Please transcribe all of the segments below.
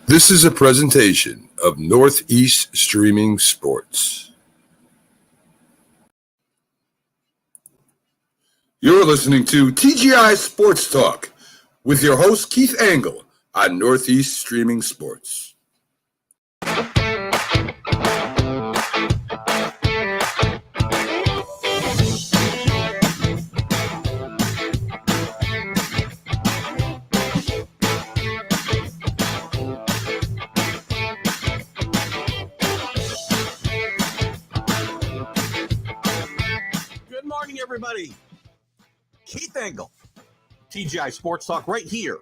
This is a presentation of Northeast Streaming Sports. You're listening to TGI Sports Talk with your host Keith Angle on Northeast Streaming Sports. Everybody, Keith Angle, TGI Sports Talk right here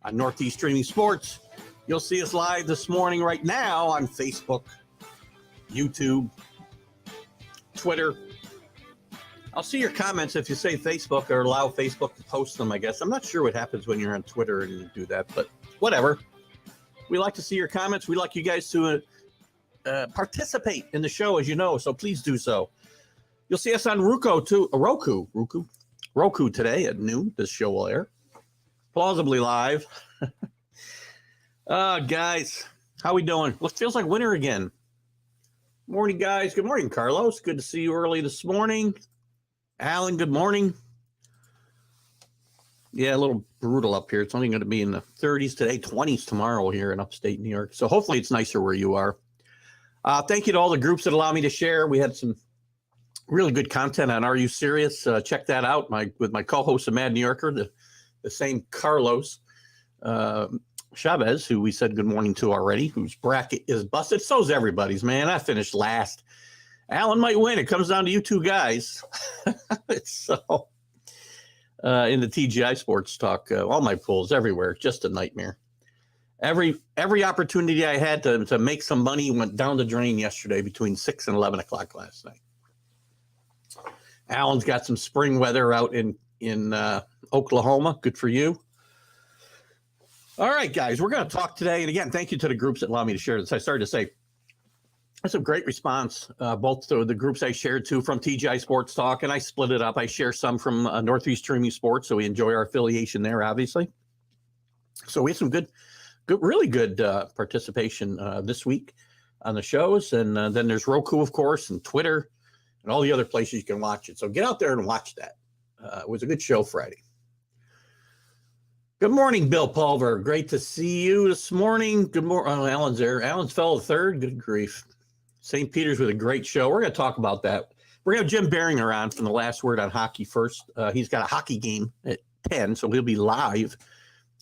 on Northeast Streaming Sports. You'll see us live this morning right now on Facebook, YouTube, Twitter. I'll see your comments if you say Facebook or allow Facebook to post them, I guess. I'm not sure what happens when you're on Twitter and you do that, but whatever. We like to see your comments. We like you guys to participate in the show, as you know, so please do so. You'll see us on Roku today at noon. This show will air. Plausibly live. Guys, how we doing? Well, it feels like winter again. Morning, guys. Good morning, Carlos. Good to see you early this morning. Alan, good morning. Yeah, a little brutal up here. It's only going to be in the 30s today, 20s tomorrow here in upstate New York. So hopefully it's nicer where you are. Thank you to all the groups that allow me to share. We had some really good content on Are You Serious? Check that out with my co-host of Mad New Yorker, the same Carlos Chavez, who we said good morning to already, whose bracket is busted. So's everybody's, man. I finished last. Alan might win. It comes down to you two guys. So in the TGI Sports Talk, all my polls everywhere, just a nightmare. Every opportunity I had to make some money went down the drain yesterday between 6 and 11 o'clock last night. Alan's got some spring weather out in Oklahoma. Good for you. All right, guys, we're going to talk today. And again, thank you to the groups that allow me to share this. I started to say, that's a great response, both to the groups I shared to from TGI Sports Talk, and I split it up. I share some from Northeast Streaming Sports, so we enjoy our affiliation there, obviously. So we had some really good participation this week on the shows. And then there's Roku, of course, and Twitter, and all the other places you can watch it. So get out there and watch that. It was a good show Friday. Good morning, Bill Pulver. Great to see you this morning. Good morning. Oh, Alan's there. Alan's fell third. Good grief. St. Peter's with a great show. We're going to talk about that. We're going to have Jim Biringer on from the Last Word on Hockey first. He's got a hockey game at 10, so he'll be live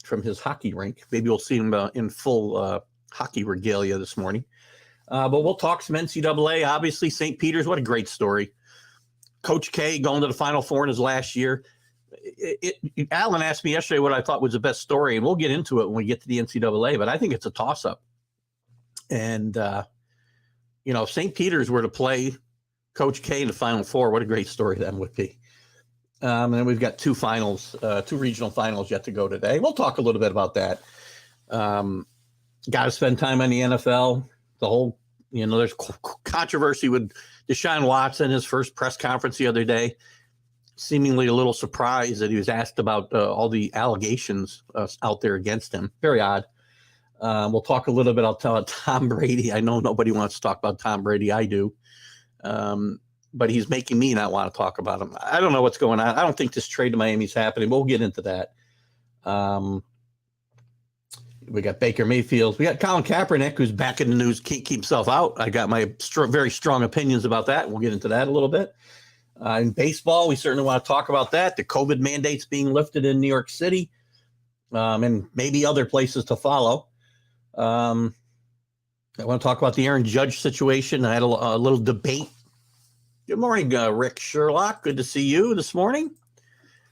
from his hockey rink. Maybe we'll see him in full hockey regalia this morning. But we'll talk some NCAA. Obviously, St. Peter's, what a great story. Coach K going to the Final Four in his last year. Alan asked me yesterday what I thought was the best story, and we'll get into it when we get to the NCAA, but I think it's a toss-up. And, if St. Peter's were to play Coach K in the Final Four, what a great story that would be. And we've got two regional finals yet to go today. We'll talk a little bit about that. Got to spend time on the NFL. The whole, there's controversy with Deshaun Watson, his first press conference the other day, seemingly a little surprised that he was asked about all the allegations out there against him. Very odd. We'll talk a little bit about Tom Brady. I know nobody wants to talk about Tom Brady. I do. But he's making me not want to talk about him. I don't know what's going on. I don't think this trade to Miami is happening. We'll get into that. We got Baker Mayfield. We got Colin Kaepernick, who's back in the news, can't keep himself out. I got my very strong opinions about that. We'll get into that a little bit. In baseball, we certainly want to talk about that. The COVID mandates being lifted in New York City, and maybe other places to follow. I want to talk about the Aaron Judge situation. I had a little debate. Good morning, Rick Sherlock. Good to see you this morning.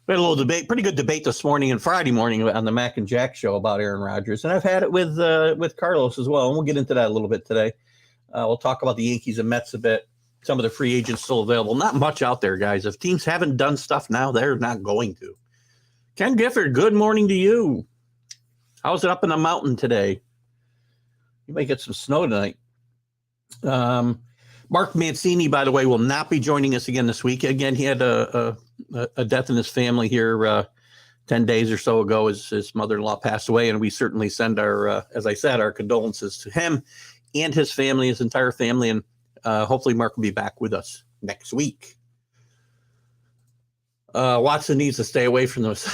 We had a little debate, pretty good debate this morning and Friday morning on the Mac and Jack show about Aaron Rodgers. And I've had it with Carlos as well. And we'll get into that a little bit today. We'll talk about the Yankees and Mets a bit. Some of the free agents still available. Not much out there, guys. If teams haven't done stuff now, they're not going to. Ken Gifford, good morning to you. How's it up in the mountain today? You may get some snow tonight. Mark Mancini, by the way, will not be joining us again this week. Again, he had a death in his family here 10 days or so ago, his mother-in-law passed away, and we certainly send our, as I said, our condolences to him and his family, his entire family, and hopefully Mark will be back with us next week. Watson needs to stay away from those.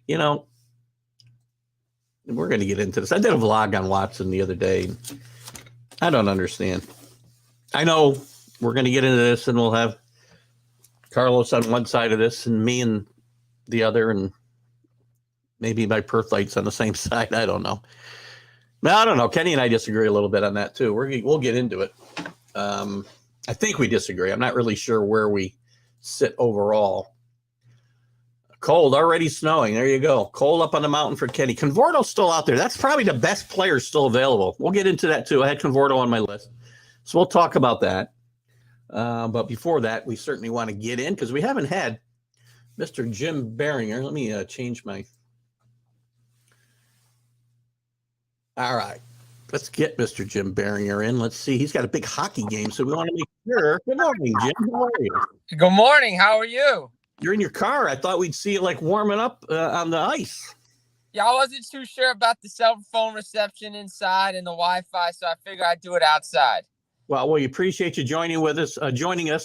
You know, we're going to get into this. I did a vlog on Watson the other day. I don't understand. I know we're going to get into this, and we'll have Carlos on one side of this and me and the other, and maybe my Perth lights on the same side. I don't know. No, I don't know. Kenny and I disagree a little bit on that too. We'll get into it. I think we disagree. I'm not really sure where we sit overall. Cold, already snowing. There you go. Cold up on the mountain for Kenny. Conforto's still out there. That's probably the best player still available. We'll get into that too. I had Conforto on my list. So we'll talk about that. But before that, we certainly want to get in because we haven't had Mr. Jim Biringer. Let me change my. All right. Let's get Mr. Jim Biringer in. Let's see. He's got a big hockey game, so we want to make sure. Good morning, Jim. How are you? Good morning. How are you? You're in your car. I thought we'd see you like warming up on the ice. Yeah, I wasn't too sure about the cell phone reception inside and the Wi-Fi, so I figured I'd do it outside. Well, we appreciate you joining us,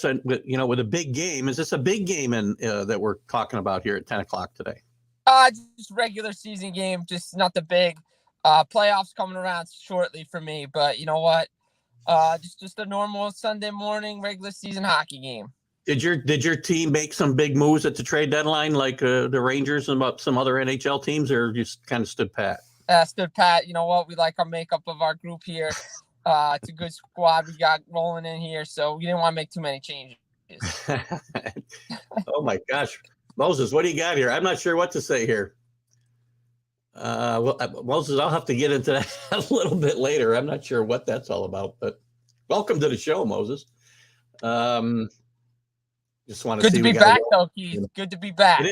and with a big game. Is this a big game that we're talking about here at 10 o'clock today? Just regular season game, just not the big playoffs coming around shortly for me. But you know what? Just a normal Sunday morning regular season hockey game. Did your team make some big moves at the trade deadline, like the Rangers and some other NHL teams, or just kind of stood pat? Stood pat. You know what? We like our makeup of our group here. It's a good squad we got rolling in here, so we didn't want to make too many changes. Oh my gosh, Moses, what do you got here? I'm not sure what to say here. Well, Moses, I'll have to get into that a little bit later. I'm not sure what that's all about, but welcome to the show, Moses. Just want to good see to be back, though, Keith. Good to be back.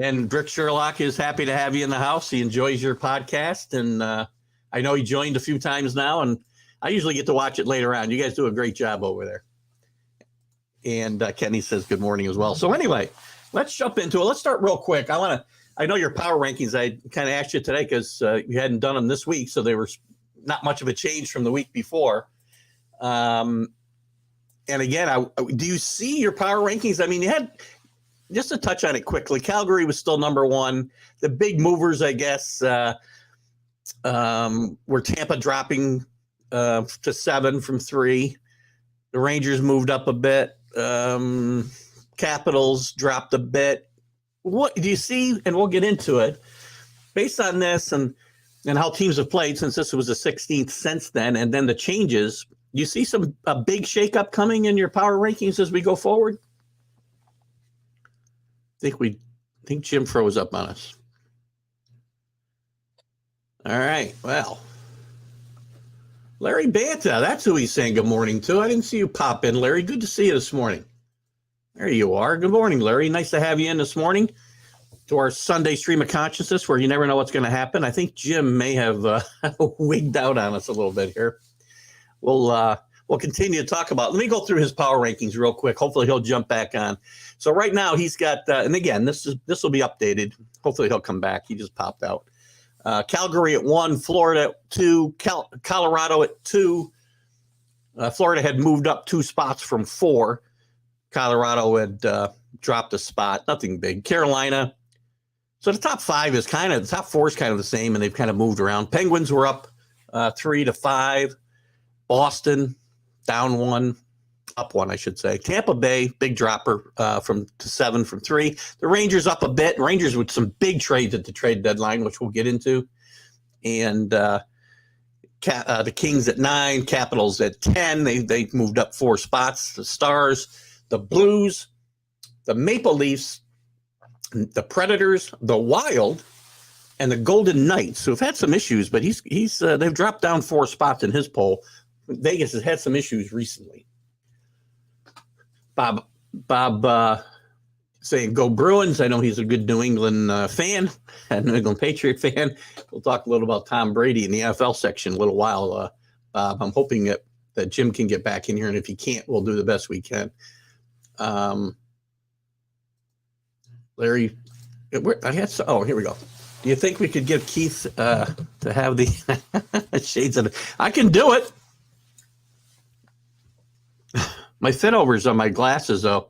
And Brick Sherlock is happy to have you in the house. He enjoys your podcast, and I know he joined a few times now, and I usually get to watch it later on. You guys do a great job over there. And Kenny says good morning as well. So anyway, let's jump into it. Let's start real quick. I know your power rankings. I kind of asked you today because you hadn't done them this week, so they were not much of a change from the week before. And again, do you see your power rankings? I mean, you had just to touch on it quickly. Calgary was still number one. The big movers, I guess, were Tampa dropping to 7 from 3. The Rangers moved up a bit. Capitals dropped a bit. What do you see? And we'll get into it based on this and how teams have played since this was the 16th since then, and then the changes. You see a big shakeup coming in your power rankings as we go forward? I think Jim froze up on us. All right. Well, Larry Banta, that's who he's saying good morning to. I didn't see you pop in, Larry. Good to see you this morning. There you are. Good morning, Larry. Nice to have you in this morning to our Sunday stream of consciousness where you never know what's going to happen. I think Jim may have wigged out on us a little bit here. We'll continue to talk about. Let me go through his power rankings real quick. Hopefully he'll jump back on. So right now he's got, and again, this will be updated. Hopefully he'll come back. He just popped out. Calgary at 1, Florida at 2, Colorado at 2. Florida had moved up 2 spots from 4. Colorado had dropped a spot. Nothing big. Carolina. So the top 5 is the top 4 is kind of the same, and they've kind of moved around. Penguins were up 3 to 5. Boston down 1, up 1, I should say. Tampa Bay, big dropper to 7 from 3. The Rangers up a bit. Rangers with some big trades at the trade deadline, which we'll get into. And the Kings at 9, Capitals at 10. They moved up 4 spots. The Stars, the Blues, the Maple Leafs, the Predators, the Wild, and the Golden Knights, who have had some issues, but they've dropped down 4 spots in his poll. Vegas has had some issues recently. Bob saying go Bruins. I know he's a good New England fan, a New England Patriot fan. We'll talk a little about Tom Brady in the NFL section in a little while. Bob, I'm hoping that Jim can get back in here, and if he can't, we'll do the best we can. Larry Oh, here we go. Do you think we could give Keith to have the shades of it? I can do it. My fit overs on my glasses, though,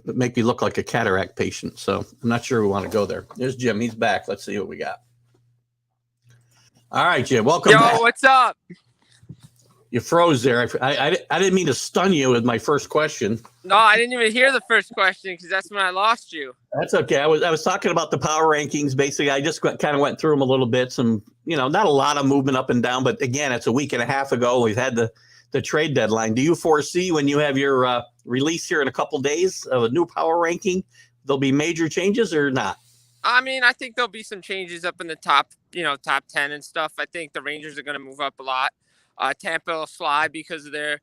make me look like a cataract patient. So I'm not sure we want to go there. There's Jim. He's back. Let's see what we got. All right, Jim. Welcome back. Yo, what's up? You froze there. I didn't mean to stun you with my first question. No, I didn't even hear the first question because that's when I lost you. That's okay. I was talking about the power rankings. Basically, I just kind of went through them a little bit. Some, not a lot of movement up and down. But again, it's a week and a half ago. We've had the trade deadline. Do you foresee when you have your release here in a couple days of a new power ranking, there'll be major changes or not? I mean, I think there'll be some changes up in the top 10 and stuff. I think the Rangers are going to move up a lot. Tampa will slide because of their,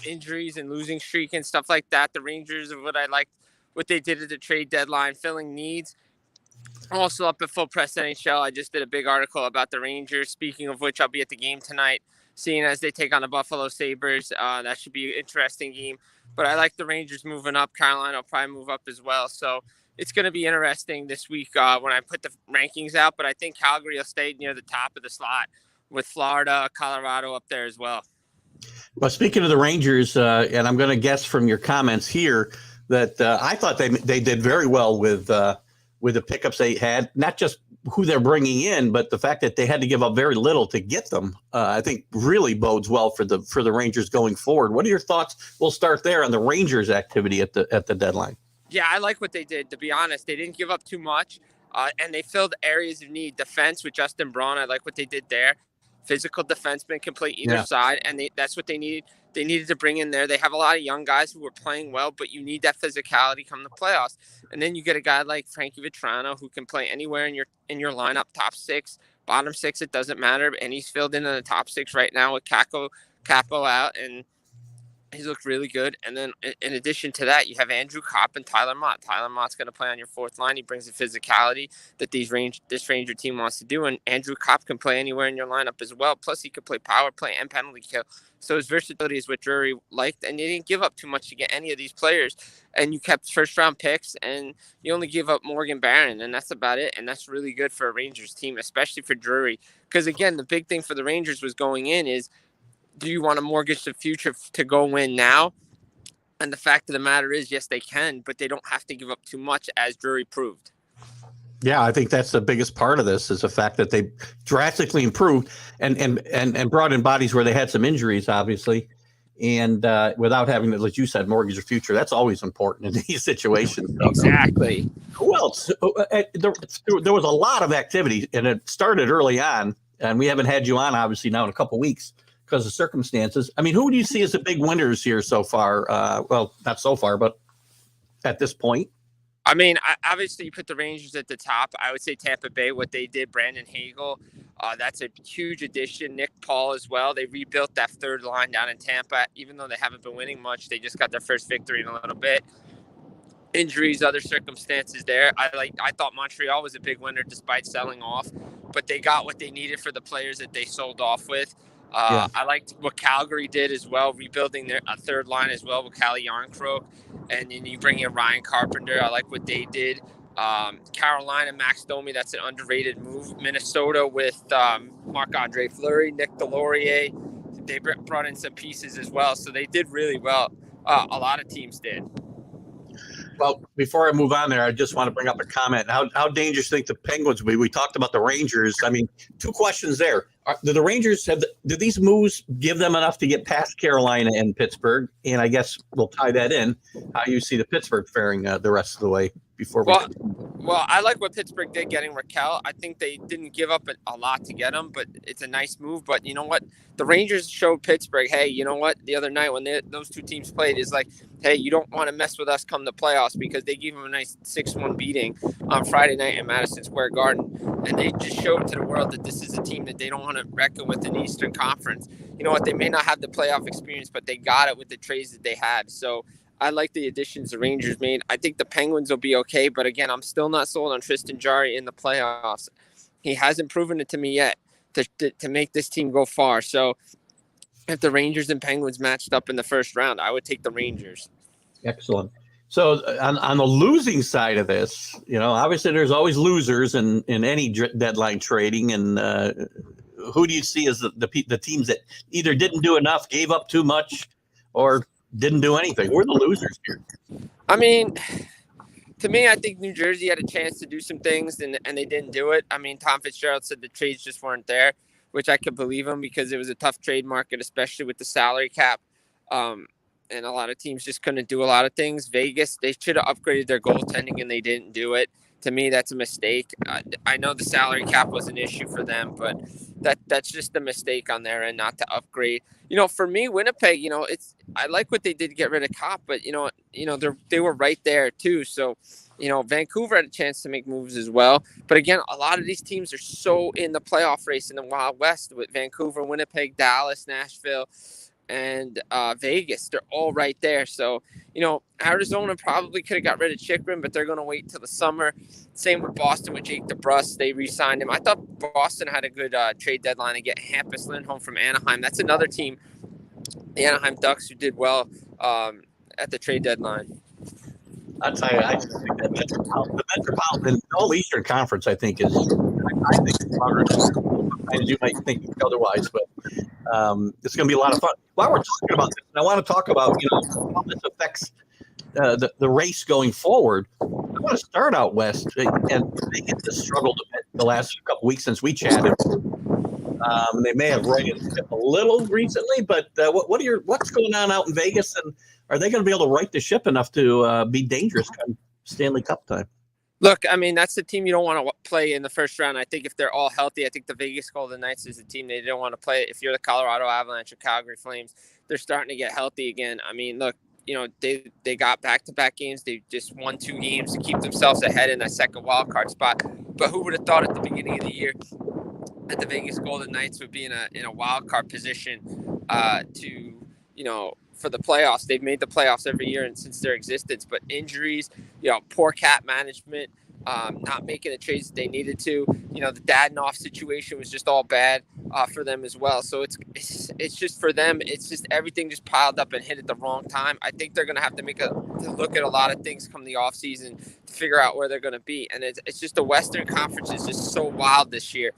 injuries and losing streak and stuff like that. The Rangers of what they did at the trade deadline, filling needs. Also up at Full Press NHL, I just did a big article about the Rangers. Speaking of which, I'll be at the game tonight, seeing as they take on the Buffalo Sabres. That should be an interesting game. But I like the Rangers moving up. Carolina will probably move up as well. So it's going to be interesting this week when I put the rankings out. But I think Calgary will stay near the top of the slot, with Florida, Colorado up there as well. Well, speaking of the Rangers, and I'm going to guess from your comments here that I thought they did very well with the pickups they had, not just who they're bringing in, but the fact that they had to give up very little to get them. I think really bodes well for the Rangers going forward. What are your thoughts? We'll start there on the Rangers' activity at the deadline. Yeah, I like what they did. To be honest, they didn't give up too much, and they filled areas of need. Defense with Justin Braun, I like what they did there. Physical defenseman can play either side, and that's what they needed. They needed to bring in there. They have a lot of young guys who are playing well, but you need that physicality come the playoffs. And then you get a guy like Frankie Vetrano who can play anywhere in your lineup, top six, bottom six, it doesn't matter. And he's filled in the top six right now with Capo out, and he's looked really good. And then in addition to that, you have Andrew Kopp and Tyler Mott. Tyler Mott's going to play on your fourth line. He brings the physicality that this Ranger team wants to do. And Andrew Kopp can play anywhere in your lineup as well. Plus, he could play power play and penalty kill. So his versatility is what Drury liked. And you didn't give up too much to get any of these players. And you kept first-round picks, and you only give up Morgan Barron, and that's about it. And that's really good for a Rangers team, especially for Drury. Because, again, the big thing for the Rangers was going in is, do you want to mortgage the future to go win now? And the fact of the matter is, yes, they can, but they don't have to give up too much, as Drury proved. Yeah, I think that's the biggest part of this is the fact that they drastically improved and brought in bodies where they had some injuries, obviously, and without having to, like you said, mortgage your future. That's always important in these situations. Exactly. Who else? There was a lot of activity, and it started early on, and we haven't had you on, obviously, now in a couple of weeks because of circumstances. I mean, who do you see as the big winners here so far? Well, not so far, but at this point. I mean, obviously, you put the Rangers at the top. I would say Tampa Bay, what they did, Brandon Hagel, that's a huge addition. Nick Paul as well. They rebuilt that third line down in Tampa. Even though they haven't been winning much, they just got their first victory in a little bit. Injuries, other circumstances there. I thought Montreal was a big winner despite selling off, but they got what they needed for the players that they sold off with. I liked what Calgary did as well, rebuilding their third line as well with Calle Yarncroke, and then you bring in Ryan Carpenter. I like what they did. Carolina, Max Domi, that's an underrated move. Minnesota with Marc-Andre Fleury, Nick Delorier, they brought in some pieces as well, so they did really well. A lot of teams did. Well, before I move on there, I just want to bring up a comment. How dangerous do you think the Penguins will be? We talked about the Rangers. I mean, two questions there. Do the Rangers do these moves give them enough to get past Carolina and Pittsburgh? And I guess we'll tie that in. How you see the Pittsburgh faring the rest of the way before we. Well, I like what Pittsburgh did getting Raquel. I think they didn't give up a lot to get him, but it's a nice move. But you know what? The Rangers showed Pittsburgh, hey, you know what? The other night when those two teams played is like, hey, you don't want to mess with us come the playoffs, because they gave them a nice 6-1 beating on Friday night in Madison Square Garden. And they just showed to the world that this is a team that they don't want to reckon with in the Eastern Conference. You know what? They may not have the playoff experience, but they got it with the trades that they had. So I like the additions the Rangers made. I think the Penguins will be okay, but again, I'm still not sold on Tristan Jarry in the playoffs. He hasn't proven it to me yet to make this team go far. So if the Rangers and Penguins matched up in the first round, I would take the Rangers. Excellent. So on the losing side of this, obviously there's always losers in any deadline trading. And who do you see as the teams that either didn't do enough, gave up too much, or didn't do anything? We're the losers here. I mean, to me, I think New Jersey had a chance to do some things, and they didn't do it. I mean, Tom Fitzgerald said the trades just weren't there, which I could believe him because it was a tough trade market, especially with the salary cap. And a lot of teams just couldn't do a lot of things. Vegas, they should have upgraded their goaltending, and they didn't do it. To me, that's a mistake. I know the salary cap was an issue for them, but that's just a mistake on their end not to upgrade. For me, Winnipeg, I like what they did to get rid of Kopp, but they were right there too. So, Vancouver had a chance to make moves as well. But again, a lot of these teams are so in the playoff race in the Wild West with Vancouver, Winnipeg, Dallas, Nashville, and Vegas. They're all right there. So, Arizona probably could have got rid of Chychrun, but they're going to wait till the summer. Same with Boston with Jake DeBrusk. They re-signed him. I thought Boston had a good trade deadline to get Hampus Lindholm from Anaheim. That's another team, the Anaheim Ducks, who did well at the trade deadline. I'll tell you, I just think that the Metropolitan, all Eastern Conference, I think stronger. And you might think otherwise, but it's going to be a lot of fun. While we're talking about this, I want to talk about how this affects the race going forward. I want to start out west, and they get to struggled a bit the last couple weeks since we chatted. They may have righted the ship a little recently, but what's going on out in Vegas, and are they going to be able to right the ship enough to be dangerous come Stanley Cup time? Look, I mean, that's the team you don't want to play in the first round. I think if they're all healthy, I think the Vegas Golden Knights is a team they don't want to play. If you're the Colorado Avalanche or Calgary Flames, they're starting to get healthy again. I mean, look, they got back-to-back games. They just won 2 games to keep themselves ahead in that second wild card spot. But who would have thought at the beginning of the year that the Vegas Golden Knights would be in a wild card position for the playoffs? They've made the playoffs every year and since their existence, but injuries, poor cap management, not making the trades that they needed to. The Dadonov situation was just all bad for them as well. So it's just for them, it's just everything just piled up and hit at the wrong time. I think they're going to have to to look at a lot of things come the offseason to figure out where they're going to be. And it's just the Western Conference is just so wild this year,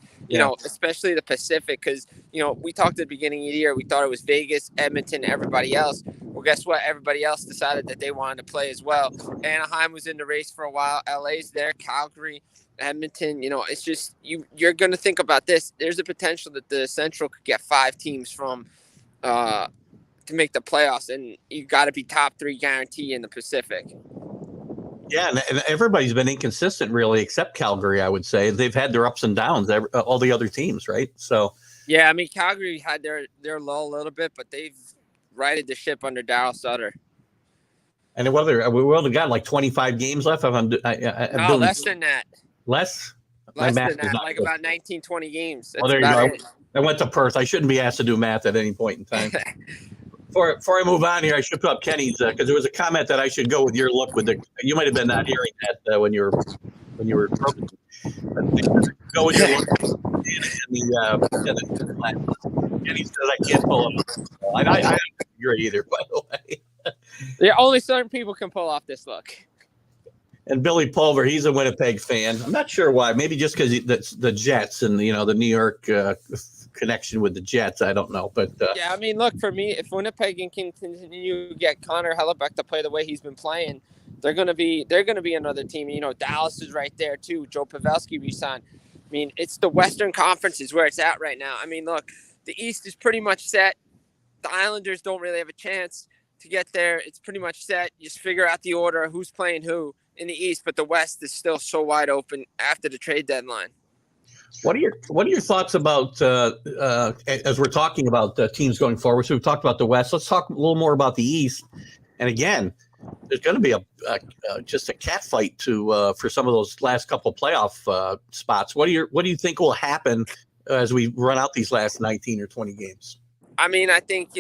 especially the Pacific, because, we talked at the beginning of the year, we thought it was Vegas, Edmonton, everybody else. Well, guess what? Everybody else decided that they wanted to play as well. Anaheim was in the race for a while. LA's there, Calgary, Edmonton. It's just you're going to think about this. There's a potential that the Central could get 5 teams from to make the playoffs, and you got to be top 3 guarantee in the Pacific. Yeah, and everybody's been inconsistent, really, except Calgary, I would say. They've had their ups and downs, all the other teams, right? So, yeah, I mean, Calgary had their low a little bit, but they've righted the ship under Darryl Sutter. And we would have got like 25 games left. Less than that. Less than that, like about 19, 20 games. That's there you go. it. I went to Perth. I shouldn't be asked to do math at any point in time. Before I move on here, I should put up Kenny's because there was a comment that I should go with your look with you might have been not hearing that when you were go with your look Kenny says I can't pull up. I don't agree either, by the way. Yeah, only certain people can pull off this look. And Billy Pulver, he's a Winnipeg fan. I'm not sure why. Maybe just because that's the Jets and the New York connection with the Jets. I don't know, but yeah, I mean, look, for me, if Winnipeg can continue to get Connor Hellebuck to play the way he's been playing, they're gonna be another team. Dallas is right there too. Joe Pavelski resigned. I mean, it's the Western Conference is where it's at right now. I mean, look, the East is pretty much set. The Islanders don't really have a chance to get there. It's pretty much set. You just figure out the order, who's playing who in the East, but the West is still so wide open after the trade deadline. What are your thoughts about as we're talking about teams going forward? So we've talked about the West. Let's talk a little more about the East. And again, there's going to be just a cat fight for some of those last couple of playoff spots. What do you think will happen as we run out these last 19 or 20 games? I mean, I think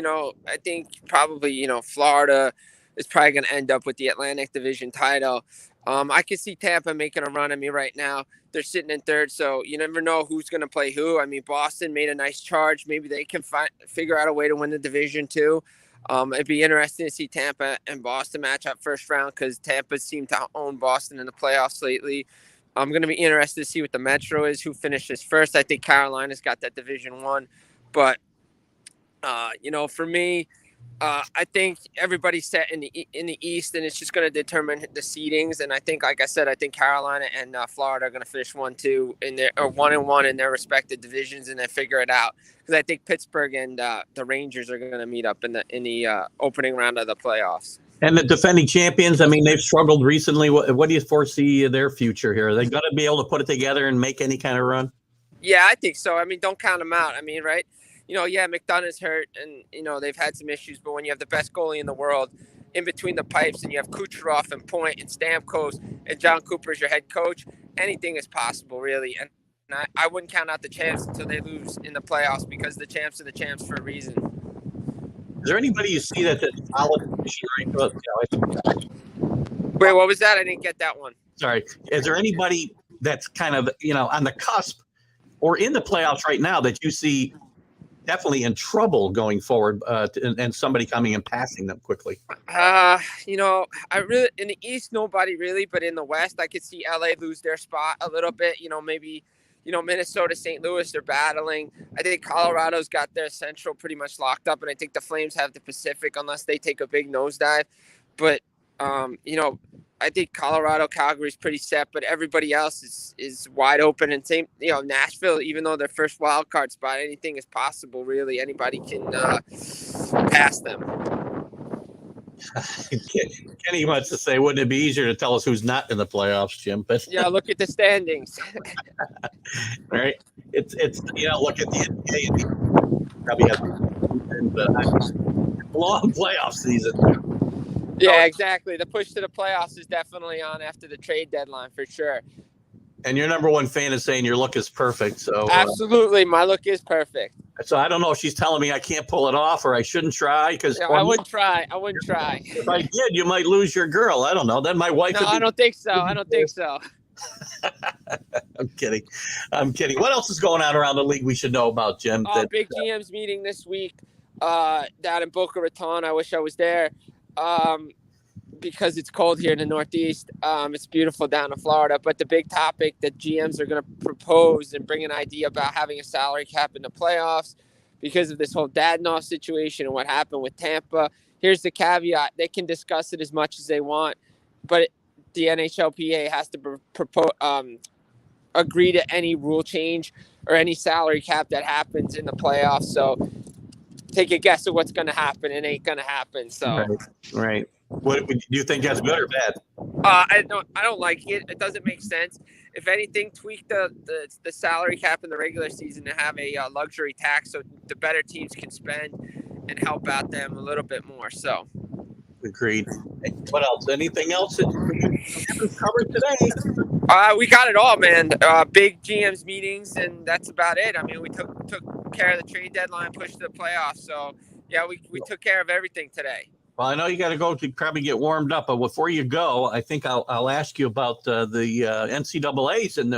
probably Florida is probably going to end up with the Atlantic Division title. I could see Tampa making a run at me right now. They're sitting in third, so you never know who's going to play who. I mean, Boston made a nice charge. Maybe they can figure out a way to win the division too. It'd be interesting to see Tampa and Boston match up first round because Tampa seemed to own Boston in the playoffs lately. I'm going to be interested to see what the Metro is, who finishes first. I think Carolina's got that Division One, but for me, I think everybody's set in the East, and it's just going to determine the seedings. And I think, like I said, I think Carolina and Florida are going to finish 1-2 in their or 1-1 in their respective divisions, and then figure it out. Because I think Pittsburgh and the Rangers are going to meet up in the opening round of the playoffs. And the defending champions, I mean, they've struggled recently. What do you foresee their future here? Are they going to be able to put it together and make any kind of run? Yeah, I think so. I mean, don't count them out. I mean, right? McDonough's hurt, and, they've had some issues. But when you have the best goalie in the world in between the pipes, and you have Kucherov and Point and Stamkos and John Cooper as your head coach, anything is possible, really. And I wouldn't count out the champs until they lose in the playoffs, because the champs are the champs for a reason. Is there anybody you see that's solid position right now? Wait, what was that? I didn't get that one. Sorry. Is there anybody that's kind of, on the cusp or in the playoffs right now that you see definitely in trouble going forward, and somebody coming and passing them quickly? I really, in the East, nobody really, but in the West, I could see LA lose their spot a little bit. Maybe, Minnesota, St. Louis, they're battling. I think Colorado's got their Central pretty much locked up, and I think the Flames have the Pacific unless they take a big nosedive. But, I think Colorado, Calgary's pretty set, but everybody else is wide open. And same, Nashville, even though their first wild card spot, anything is possible, really. Anybody can pass them. Kenny wants to say, wouldn't it be easier to tell us who's not in the playoffs, Jim? But yeah, look at the standings. Right? It's look at the NBA. Probably has a long playoff season. Yeah, exactly. The push to the playoffs is definitely on after the trade deadline for sure. And your number one fan is saying your look is perfect. So absolutely, my look is perfect. So I don't know if she's telling me I can't pull it off or I shouldn't try, because I wouldn't try. If I did, you might lose your girl. I don't know. Then my wife. No, I don't think so. I'm kidding. What else is going on around the league we should know about, Jim? Big GM's meeting this week down in Boca Raton. I wish I was there. Because it's cold here in the Northeast. It's beautiful down in Florida. But the big topic that GMs are going to propose and bring an idea about having a salary cap in the playoffs because of this whole Dadnoff situation and what happened with Tampa. Here's the caveat. They can discuss it as much as they want, but the NHLPA has to agree to any rule change or any salary cap that happens in the playoffs. So take a guess at what's going to happen. It ain't going to happen. So right. What do you think? That's good or bad? I don't like it. It doesn't make sense. If anything, tweak the salary cap in the regular season to have a luxury tax so the better teams can spend and help out them a little bit more. So, agreed. What else? Anything else that we covered today? We got it all, man. Big GMs meetings, and that's about it. I mean, we took care of the trade deadline, pushed to the playoffs. So, yeah, we took care of everything today. Well, I know you got to go to probably get warmed up, but before you go, I think I'll ask you about the NCAAs and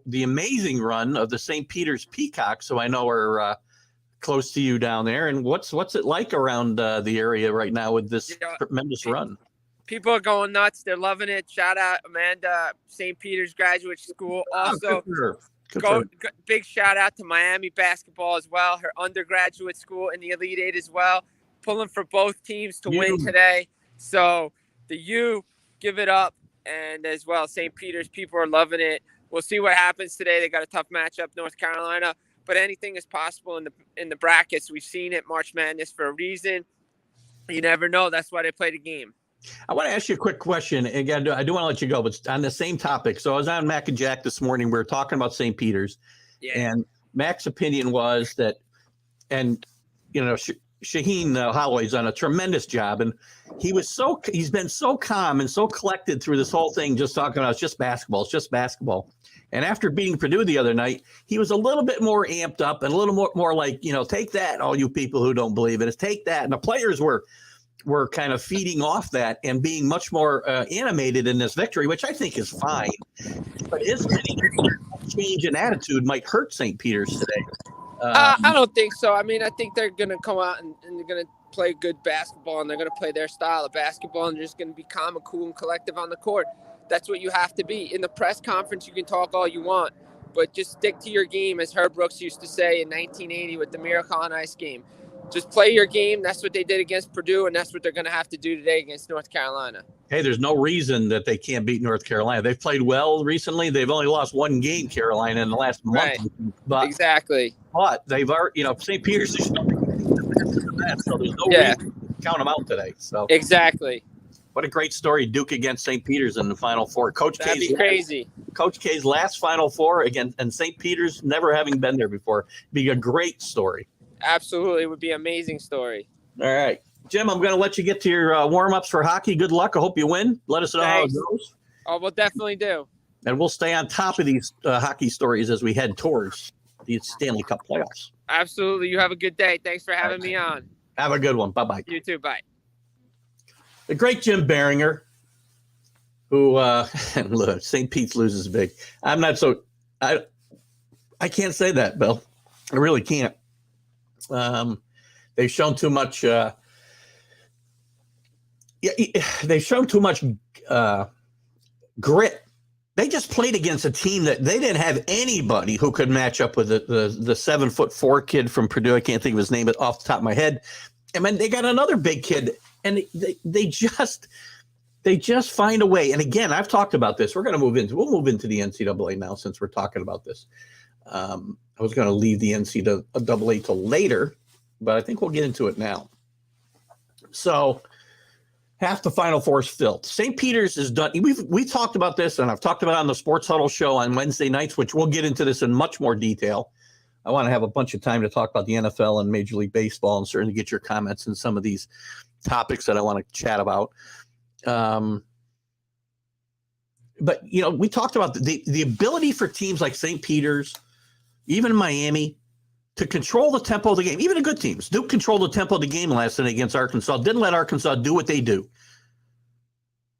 the amazing run of the St. Peter's Peacocks. So I know we're close to you down there, and what's it like around the area right now with this tremendous run? People are going nuts. They're loving it. Shout out Amanda, St. Peter's Graduate School. Also, big shout out to Miami basketball as well. Her undergraduate school in the Elite Eight as well. Pulling for both teams to win today. So the U, give it up. And as well, St. Peter's, people are loving it. We'll see what happens today. They got a tough matchup, North Carolina. But anything is possible in the brackets. We've seen it, March Madness, for a reason. You never know. That's why they play the game. I want to ask you a quick question. Again, I do want to let you go, but on the same topic. So I was on Mac and Jack this morning. We were talking about St. Peter's. Yeah. And Mac's opinion was that, and, Shaheen Holloway's done a tremendous job, and he's been so calm and so collected through this whole thing, just talking about it's just basketball. And after beating Purdue the other night, he was a little bit more amped up and a little more like, take that, all you people who don't believe it, take that. And the players were kind of feeding off that and being much more animated in this victory, which I think is fine. But his change in attitude might hurt St. Peter's today. I don't think so. I mean, I think they're going to come out and they're going to play good basketball and they're going to play their style of basketball and they're just going to be calm and cool and collective on the court. That's what you have to be. In the press conference, you can talk all you want, but just stick to your game, as Herb Brooks used to say in 1980 with the Miracle on Ice game. Just play your game. That's what they did against Purdue, and that's what they're going to have to do today against North Carolina. Hey, there's no reason that they can't beat North Carolina. They've played well recently. They've only lost one game, Carolina, in the last month. Right. But, Exactly. But they've already, St. Peter's is so there's no reason to count them out today. So exactly. What a great story, Duke against St. Peter's in the Final Four. That'd be crazy. Coach K's last Final Four again, and St. Peter's never having been there before. Be a great story. Absolutely. It would be an amazing story. All right. Jim, I'm going to let you get to your warm-ups for hockey. Good luck. I hope you win. Let us know how it goes. Oh, we'll definitely do. And we'll stay on top of these hockey stories as we head towards the Stanley Cup playoffs. Absolutely. You have a good day. Thanks for having me on. Have a good one. Bye-bye. You too. Bye. The great Jim Biringer, who look, St. Pete's loses big. I'm not so I can't say that, Bill. I really can't. They've shown too much. They've shown too much grit. They just played against a team that they didn't have anybody who could match up with the 7'4" kid from Purdue. I can't think of his name off the top of my head. And then they got another big kid, and they just find a way. And again, I've talked about this. We'll move into the NCAA now since we're talking about this. I was going to leave the NCAA till later, but I think we'll get into it now. So half the Final Four is filled. St. Peter's is done. We talked about this, and I've talked about it on the Sports Huddle show on Wednesday nights, which we'll get into this in much more detail. I want to have a bunch of time to talk about the NFL and Major League Baseball and certainly get your comments on some of these topics that I want to chat about. But, we talked about the ability for teams like St. Peter's, even Miami, to control the tempo of the game. Even the good teams. Duke controlled the tempo of the game last night against Arkansas. Didn't let Arkansas do what they do.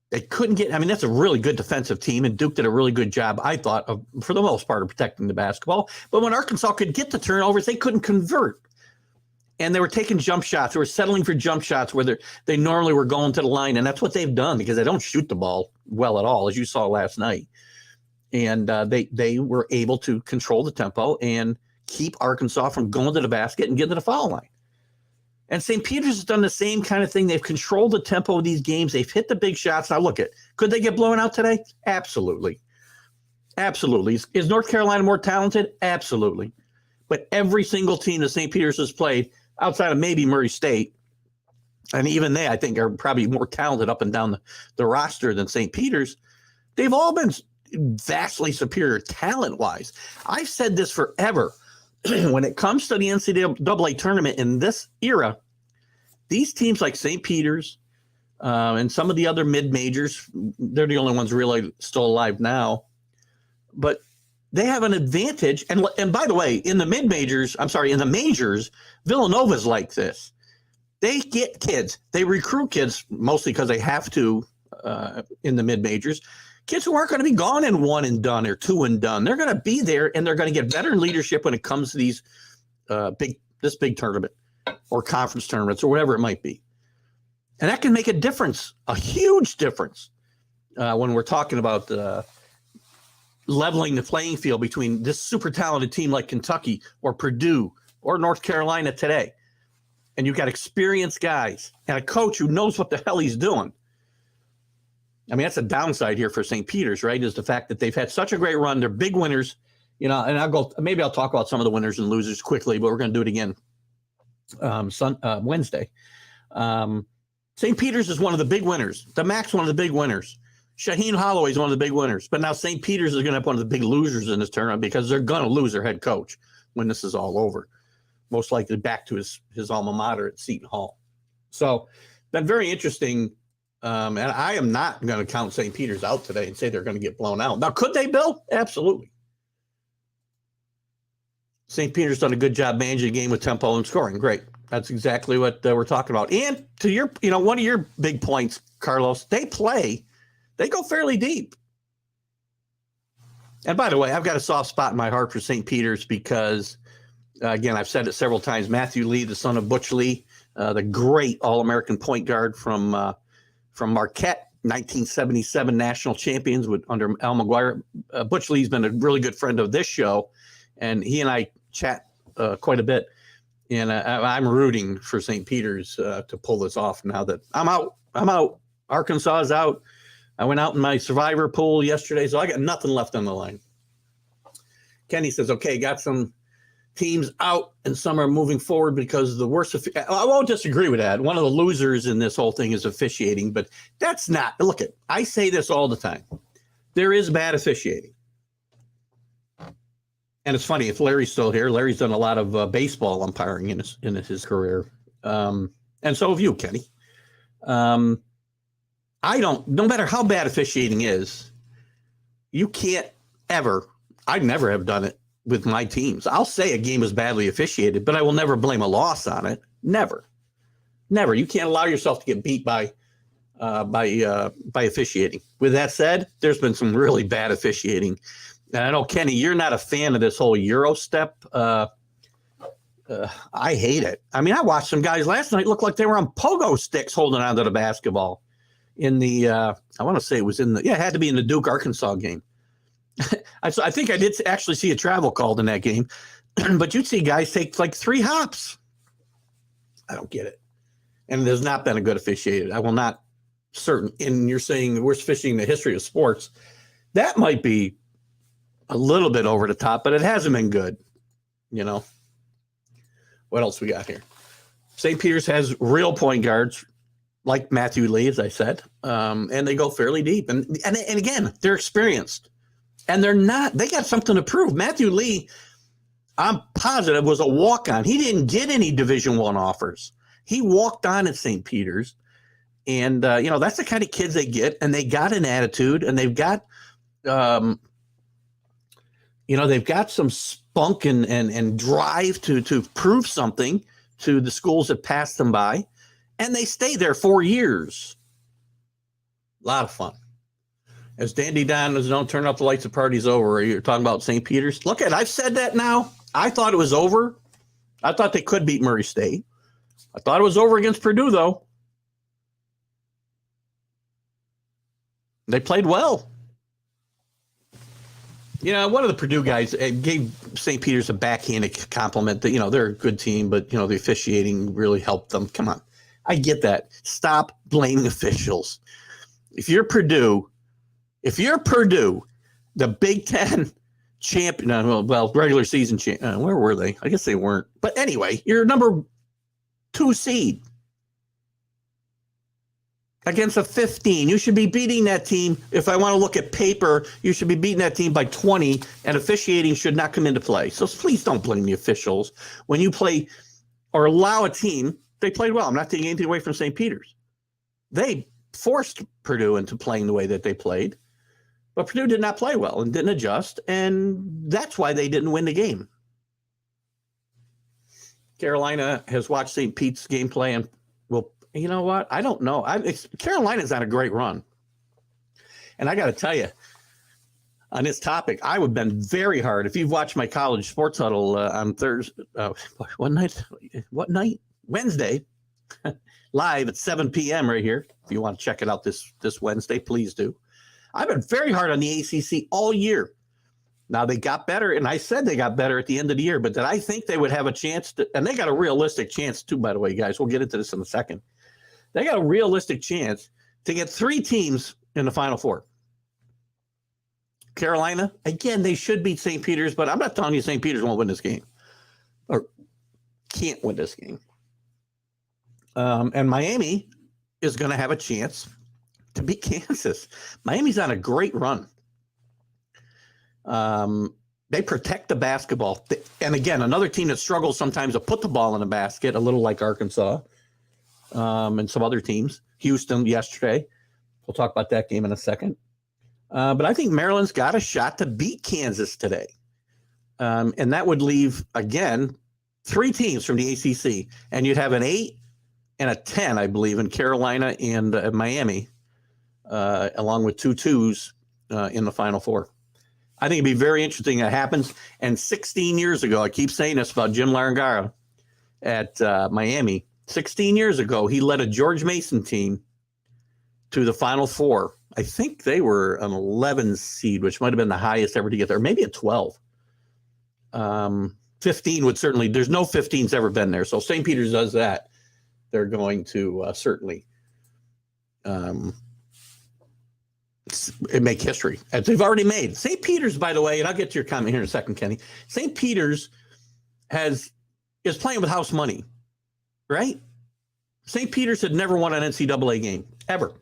They couldn't get – that's a really good defensive team, and Duke did a really good job, I thought, for the most part, of protecting the basketball. But when Arkansas could get the turnovers, they couldn't convert. And they were taking jump shots. They were settling for jump shots where they normally were going to the line, and that's what they've done because they don't shoot the ball well at all, as you saw last night. And they were able to control the tempo and keep Arkansas from going to the basket and getting to the foul line. And St. Peter's has done the same kind of thing. They've controlled the tempo of these games. They've hit the big shots. Now, could they get blown out today? Absolutely. Absolutely. Is North Carolina more talented? Absolutely. But every single team that St. Peter's has played, outside of maybe Murray State, and even they, I think, are probably more talented up and down the roster than St. Peter's, they've all been vastly superior talent-wise. I've said this forever. When it comes to the NCAA tournament in this era, these teams like St. Peter's and some of the other mid-majors, they're the only ones really still alive now, but they have an advantage. And by the way, in the majors, Villanova's like this. They get kids. They recruit kids, mostly because they have to in the mid-majors. Kids who aren't going to be gone in one and done or two and done. They're going to be there, and they're going to get veteran leadership when it comes to these big tournament or conference tournaments or whatever it might be. And that can make a difference, a huge difference, when we're talking about leveling the playing field between this super talented team like Kentucky or Purdue or North Carolina today. And you've got experienced guys and a coach who knows what the hell he's doing. That's a downside here for St. Peter's, right? Is the fact that they've had such a great run. They're big winners, and maybe I'll talk about some of the winners and losers quickly, but we're going to do it again Wednesday. St. Peter's is one of the big winners. The Mac's one of the big winners. Shaheen Holloway is one of the big winners. But now St. Peter's is going to have one of the big losers in this tournament because they're going to lose their head coach when this is all over. Most likely back to his alma mater at Seton Hall. So, been very interesting. And I am not going to count St. Peter's out today and say they're going to get blown out. Now, could they, Bill? Absolutely. St. Peter's done a good job managing the game with tempo and scoring. Great. That's exactly what we're talking about. And to your, one of your big points, Carlos, they go fairly deep. And by the way, I've got a soft spot in my heart for St. Peter's because, again, I've said it several times. Matthew Lee, the son of Butch Lee, the great All-American point guard from Marquette, 1977 national champions under Al McGuire. Butch Lee's been a really good friend of this show, and he and I chat quite a bit. And I'm rooting for St. Peter's to pull this off now that I'm out. Arkansas is out. I went out in my survivor pool yesterday, so I got nothing left on the line. Kenny says, okay, got some teams out and some are moving forward because the worst. I won't disagree with that. One of the losers in this whole thing is officiating, but that's not. Look, I say this all the time. There is bad officiating. And it's funny, if Larry's still here, Larry's done a lot of baseball umpiring in his career. And so have you, Kenny. No matter how bad officiating is, you can't ever, I'd never have done it with my teams. I'll say a game is badly officiated, but I will never blame a loss on it. Never. You can't allow yourself to get beat by officiating. With that said, there's been some really bad officiating. And I know, Kenny, you're not a fan of this whole Euro step. I hate it. I mean, I watched some guys last night look like they were on pogo sticks holding onto the basketball in the, I want to say it was it had to be in the Duke Arkansas game. I think I did actually see a travel called in that game, but you'd see guys take like 3 hops. I don't get it. And there's not been a good officiated. I will not certain. And you're saying the worst officiating in the history of sports. That might be a little bit over the top, but it hasn't been good. You know, what else we got here? St. Peter's has real point guards like Matthew Lee, as I said, and they go fairly deep. And again, they're experienced. And they got something to prove. Matthew Lee, I'm positive, was a walk-on. He didn't get any Division I offers. He walked on at St. Peter's. And, that's the kind of kids they get. And they got an attitude. And they've got, they've got some spunk and drive to prove something to the schools that passed them by. And they stay there 4 years. A lot of fun. As Dandy Don is known, turn up the lights, the party's over. You're talking about St. Peter's. Look, I've said that now. I thought it was over. I thought they could beat Murray State. I thought it was over against Purdue, though. They played well. One of the Purdue guys gave St. Peter's a backhanded compliment that, they're a good team, but, the officiating really helped them. Come on. I get that. Stop blaming officials. If you're Purdue, the Big Ten champion, regular season champion, where were they? I guess they weren't. But anyway, you're number 2 seed against a 15. You should be beating that team. If I want to look at paper, you should be beating that team by 20, and officiating should not come into play. So please don't blame the officials when you play or allow a team. They played well. I'm not taking anything away from St. Peter's. They forced Purdue into playing the way that they played. But Purdue did not play well and didn't adjust, and that's why they didn't win the game. Carolina has watched St. Pete's gameplay, and you know what? I don't know. Carolina's on a great run. And I got to tell you, on this topic, I would have been very hard. If you've watched my college sports huddle on Thursday, what night? Wednesday, live at 7 p.m. right here. If you want to check it out this Wednesday, please do. I've been very hard on the ACC all year. Now, they got better, and I said they got better at the end of the year, but did I think they would have a chance to, and they got a realistic chance too, by the way, guys. We'll get into this in a second. They got a realistic chance to get 3 teams in the Final Four. Carolina, again, they should beat St. Peter's, but I'm not telling you St. Peter's won't win this game or can't win this game. And Miami is going to have a chance to beat Kansas. Miami's on a great run. They protect the basketball. And again, another team that struggles sometimes to put the ball in the basket, a little like Arkansas and some other teams. Houston yesterday. We'll talk about that game in a second. But I think Maryland's got a shot to beat Kansas today. And that would leave, again, 3 teams from the ACC. And you'd have an 8 and a 10, I believe, in Carolina and Miami, along with 2 2s in the Final Four. I think it'd be very interesting that happens. And 16 years ago, I keep saying this about Jim Larangara at Miami. 16 years ago, he led a George Mason team to the Final Four. I think they were an 11 seed, which might have been the highest ever to get there, maybe a 12. 15 would certainly, there's no 15's ever been there. So St. Peter's does that. They're going to certainly make history, as they've already made. St. Peter's, by the way, and I'll get to your comment here in a second, Kenny. St. Peter's is playing with house money, right? St. Peter's had never won an NCAA game, ever.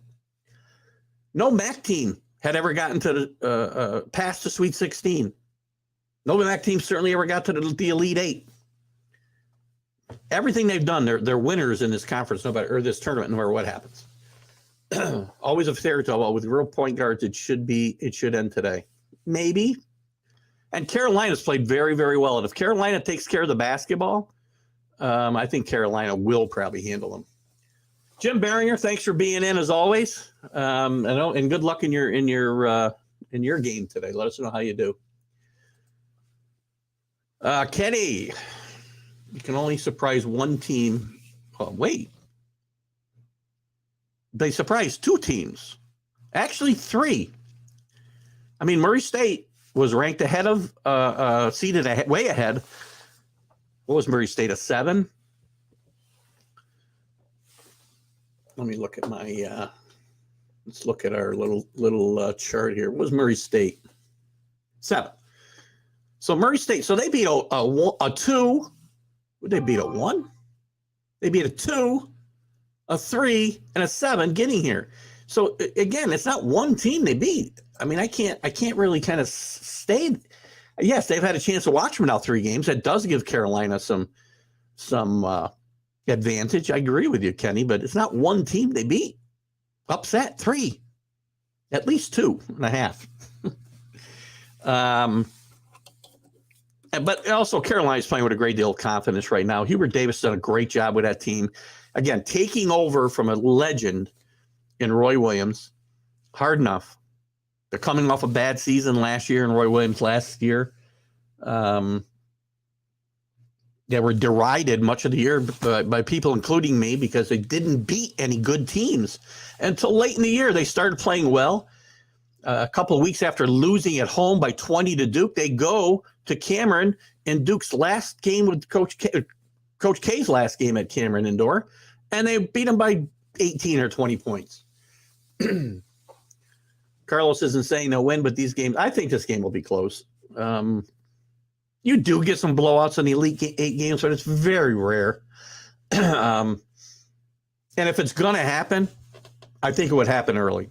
No MAC team had ever gotten to the past the Sweet 16. No MAC team certainly ever got to the Elite Eight. Everything they've done, they're winners in this conference, no matter, or this tournament, no matter what happens. Always a fairy tale. Well, with real point guards, it should end today. Maybe. And Carolina's played very, very well. And if Carolina takes care of the basketball, I think Carolina will probably handle them. Jim Biringer, thanks for being in as always. And good luck in your game today. Let us know how you do. Kenny, you can only surprise one team. Oh, wait. They surprised two teams. Actually, three. I mean, Murray State was ranked ahead of, seeded way ahead. What was Murray State, a 7? Let me look at my, let's look at our little chart here. What was Murray State? 7. So Murray State, so they beat a 2. Would they beat a 1? They beat a 2, a 3, and a 7 getting here. So again, it's not one team they beat. I mean, I can't really kind of stay. Yes, they've had a chance to watch them now 3 games. That does give Carolina some advantage. I agree with you, Kenny, but it's not one team they beat. Upset 3, at least 2.5. But also Carolina's playing with a great deal of confidence right now. Hubert Davis done a great job with that team. Again, taking over from a legend in Roy Williams. Hard enough. They're coming off a bad season last year, and Roy Williams last year. They were derided much of the year by people, including me, because they didn't beat any good teams until late in the year. They started playing well. A couple of weeks after losing at home by 20 to Duke, they go to Cameron in Duke's last game with Coach K's last game at Cameron Indoor, and they beat them by 18 or 20 points. Carlos isn't saying they'll win, but these games, I think this game will be close. You do get some blowouts in the Elite 8 games, but it's very rare. And if it's going to happen, I think it would happen early.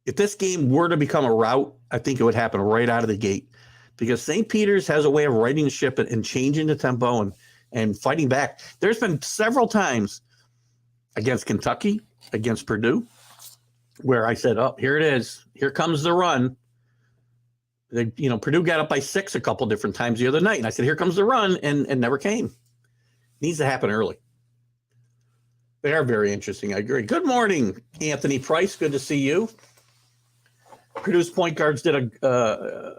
If this game were to become a rout, I think it would happen right out of the gate, because St. Peter's has a way of righting the ship and changing the tempo and fighting back. There's been several times against Kentucky, against Purdue, where I said, oh, here it is. Here comes the run. Purdue got up by 6 a couple different times the other night. And I said, here comes the run, and never came. Needs to happen early. They are very interesting. I agree. Good morning, Anthony Price. Good to see you. Purdue's point guards did a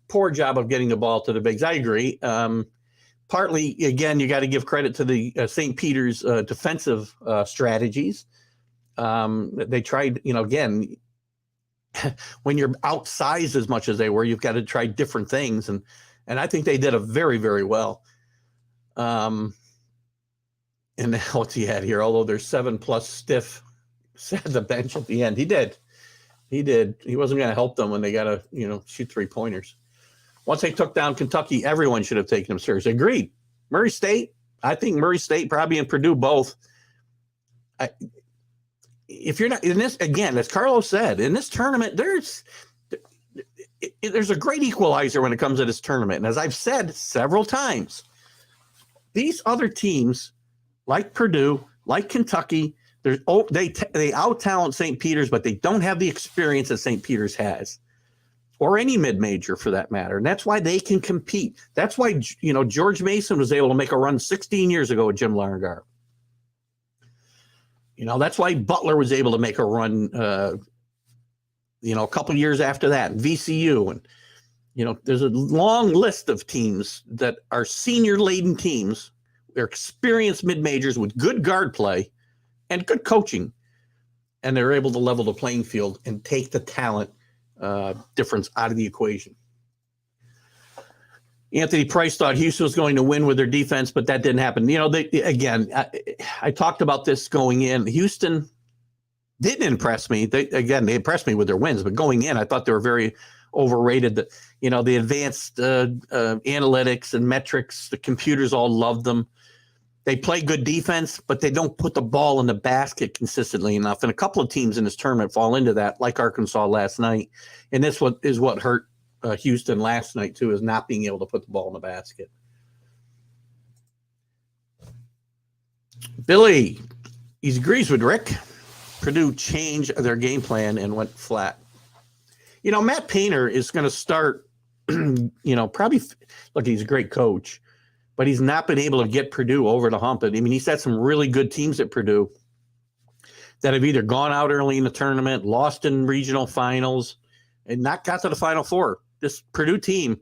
poor job of getting the ball to the bigs. I agree. Partly, again, you got to give credit to the St. Peter's defensive strategies. They tried, again, when you're outsized as much as they were, you've got to try different things. And I think they did a very, very well. And what's he had here? Although there's 7+ stiff sat the bench at the end. He did. He wasn't going to help them when they got to, shoot 3-pointers. Once they took down Kentucky, everyone should have taken them seriously. Agreed. Murray State, I think Murray State, probably, and Purdue both. If you're not in this, again, as Carlos said, in this tournament, there's a great equalizer when it comes to this tournament. And as I've said several times, these other teams, like Purdue, like Kentucky, they out-talent St. Peter's, but they don't have the experience that St. Peter's has, or any mid-major for that matter. And that's why they can compete. That's why, George Mason was able to make a run 16 years ago with Jim Larragar. That's why Butler was able to make a run, a couple of years after that, and VCU. And, there's a long list of teams that are senior-laden teams They're experienced mid-majors with good guard play and good coaching, and they're able to level the playing field and take the talent difference out of the equation. Anthony Price thought Houston was going to win with their defense, but that didn't happen. I talked about this going in. Houston didn't impress me. They impressed me with their wins, but going in, I thought they were very overrated. The advanced analytics and metrics, the computers all loved them. They play good defense, but they don't put the ball in the basket consistently enough. And a couple of teams in this tournament fall into that, like Arkansas last night. And this is what hurt Houston last night, too, is not being able to put the ball in the basket. Billy, he agrees with Rick. Purdue changed their game plan and went flat. Matt Painter is going to start, probably, look, he's a great coach, but he's not been able to get Purdue over the hump. He's had some really good teams at Purdue that have either gone out early in the tournament, lost in regional finals, and not got to the Final Four. This Purdue team,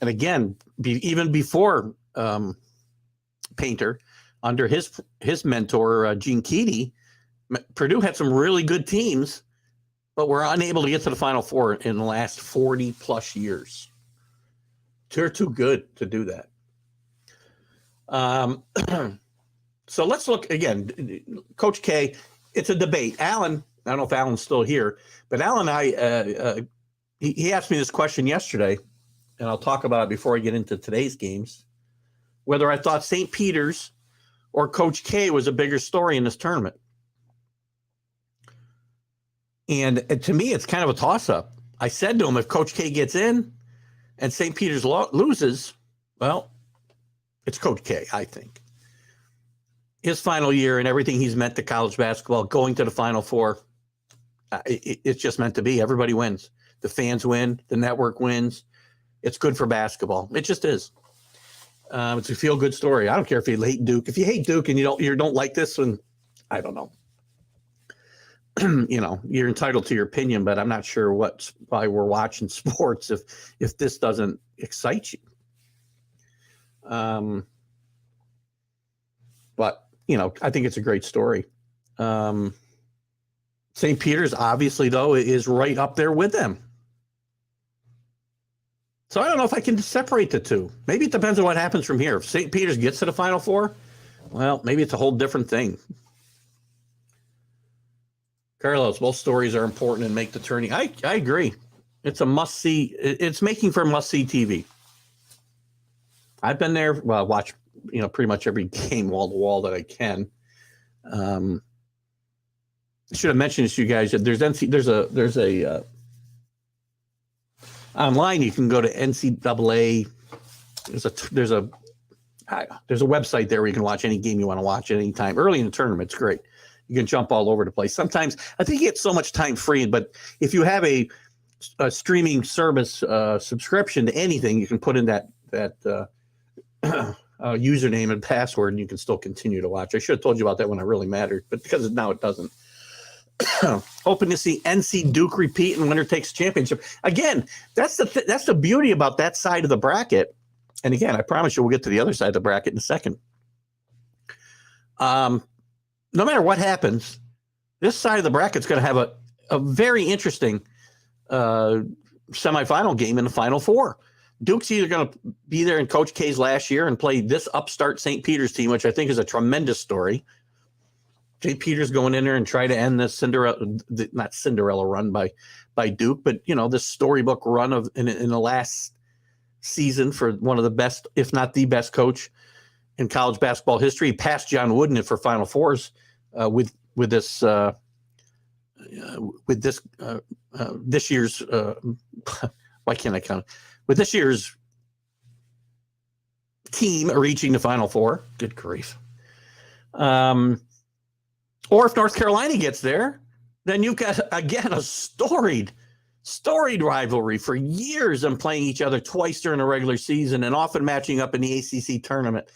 and again, even before Painter, under his mentor, Gene Keady, Purdue had some really good teams, but were unable to get to the Final Four in the last 40-plus years. They're too good to do that. So let's look again. Coach K, it's a debate. Alan, I don't know if Alan's still here, but Alan and I, he asked me this question yesterday, and I'll talk about it before I get into today's games, whether I thought St. Peter's or Coach K was a bigger story in this tournament. And to me, it's kind of a toss-up. I said to him, if Coach K gets in and St. Peter's loses, well, it's Coach K, I think. His final year and everything he's meant to college basketball, going to the Final Four, it's just meant to be. Everybody wins. The fans win. The network wins. It's good for basketball. It just is. It's a feel-good story. I don't care if you hate Duke. If you hate Duke and you don't like this one, I don't know. You're entitled to your opinion, but I'm not sure why we're watching sports if this doesn't excite you. But I think it's a great story. St. Peter's, obviously, though, is right up there with them. So I don't know if I can separate the two. Maybe it depends on what happens from here. If St. Peter's gets to the Final Four, well, maybe it's a whole different thing. Carlos, both stories are important and make the tourney. I agree. It's a must-see. It's making for must-see TV. I've been there, watch pretty much every game wall to wall that I can. I should have mentioned this to you guys. There's a online. You can go to NCAA. There's a website there where you can watch any game you want to watch at any time. Early in the tournament, it's great. You can jump all over the place. Sometimes I think you get so much time free, but if you have a streaming service subscription to anything, you can put in that username and password, and you can still continue to watch. I should have told you about that when it really mattered, but because now it doesn't. Hoping to see NC Duke repeat and winner takes championship. Again, that's the beauty about that side of the bracket. And again, I promise you we'll get to the other side of the bracket in a second. No matter what happens, this side of the bracket is going to have a very interesting semifinal game in the Final Four. Duke's either going to be there in Coach K's last year and play this upstart St. Peter's team, which I think is a tremendous story. St. Peter's going in there and try to end this not Cinderella run by Duke, but this storybook run in the last season for one of the best, if not the best coach in college basketball history. He passed John Wooden for Final Fours with this year's why can't I count? With this year's team reaching the Final Four. Good grief. Or if North Carolina gets there, then you've got, again, a storied rivalry for years, and playing each other twice during the regular season and often matching up in the ACC tournament.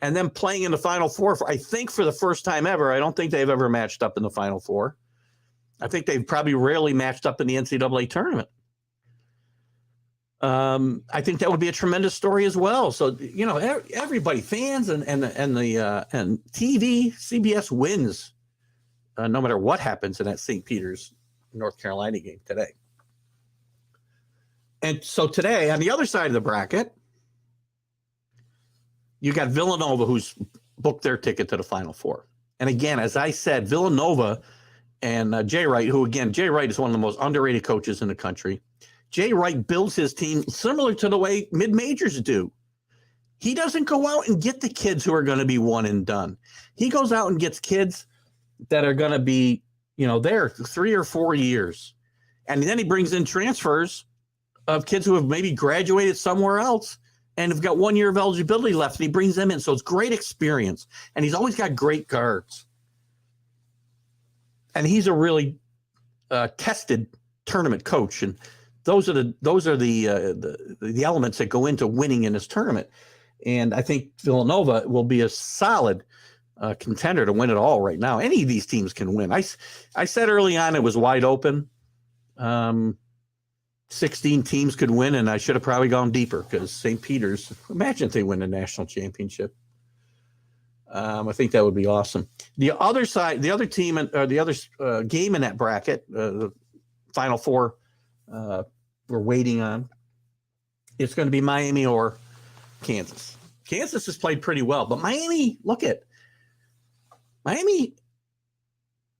And then playing in the Final Four, I think for the first time ever. I don't think they've ever matched up in the Final Four. I think they've probably rarely matched up in the NCAA tournament. I think that would be a tremendous story as well. So, everybody, fans and TV, CBS wins no matter what happens in that St. Peter's, North Carolina game today. And so today, on the other side of the bracket, you got Villanova, who's booked their ticket to the Final Four. And again, as I said, Villanova and Jay Wright, Jay Wright is one of the most underrated coaches in the country. Jay Wright builds his team similar to the way mid-majors do. He doesn't go out and get the kids who are going to be one and done. He goes out and gets kids that are going to be, there 3 or 4 years. And then he brings in transfers of kids who have maybe graduated somewhere else and have got 1 year of eligibility left, and he brings them in. So it's great experience. And he's always got great guards. And he's a really tested tournament coach. And those are the elements that go into winning in this tournament. And I think Villanova will be a solid contender to win it all right now. Any of these teams can win. I said early on it was wide open. 16 teams could win, and I should have probably gone deeper because St. Peter's, imagine if they win the national championship. I think that would be awesome. The other side, the other team, or the other game in that bracket, the Final Four, we're waiting on. It's going to be Miami or Kansas. Kansas has played pretty well, but Miami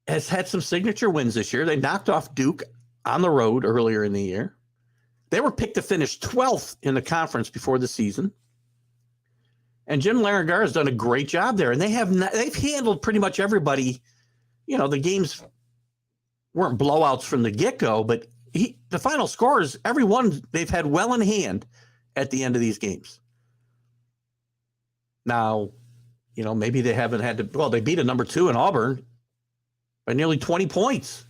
has had some signature wins this year. They knocked off Duke on the road earlier in the year. They were picked to finish 12th in the conference before the season. And Jim Larragar has done a great job there. And they've handled pretty much everybody. The games weren't blowouts from the get-go, but the final scores, everyone they've had well in hand at the end of these games. Now, maybe they haven't had to, they beat a number 2 in Auburn by nearly 20 points.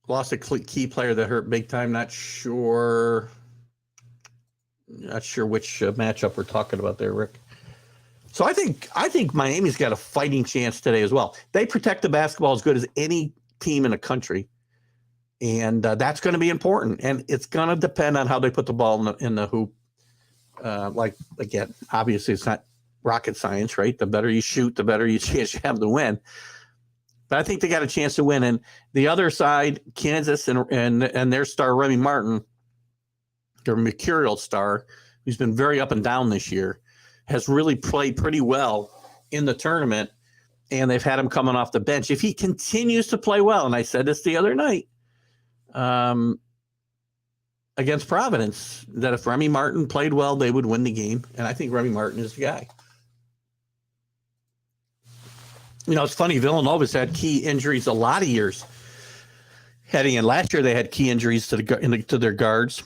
Lost a key player that hurt big time. Not sure which matchup we're talking about there, Rick. So I think Miami's got a fighting chance today as well. They protect the basketball as good as any team in the country, and that's going to be important. And it's going to depend on how they put the ball in the hoop. Again, obviously it's not rocket science, right? The better you shoot, the better chance you have to win. But I think they got a chance to win. And the other side, Kansas and their star Remy Martin, their mercurial star, who's been very up and down this year, has really played pretty well in the tournament. And they've had him coming off the bench. If he continues to play well, and I said this the other night against Providence, that if Remy Martin played well, they would win the game. And I think Remy Martin is the guy. It's funny. Villanova's had key injuries a lot of years heading in. Last year, they had key injuries to their guards.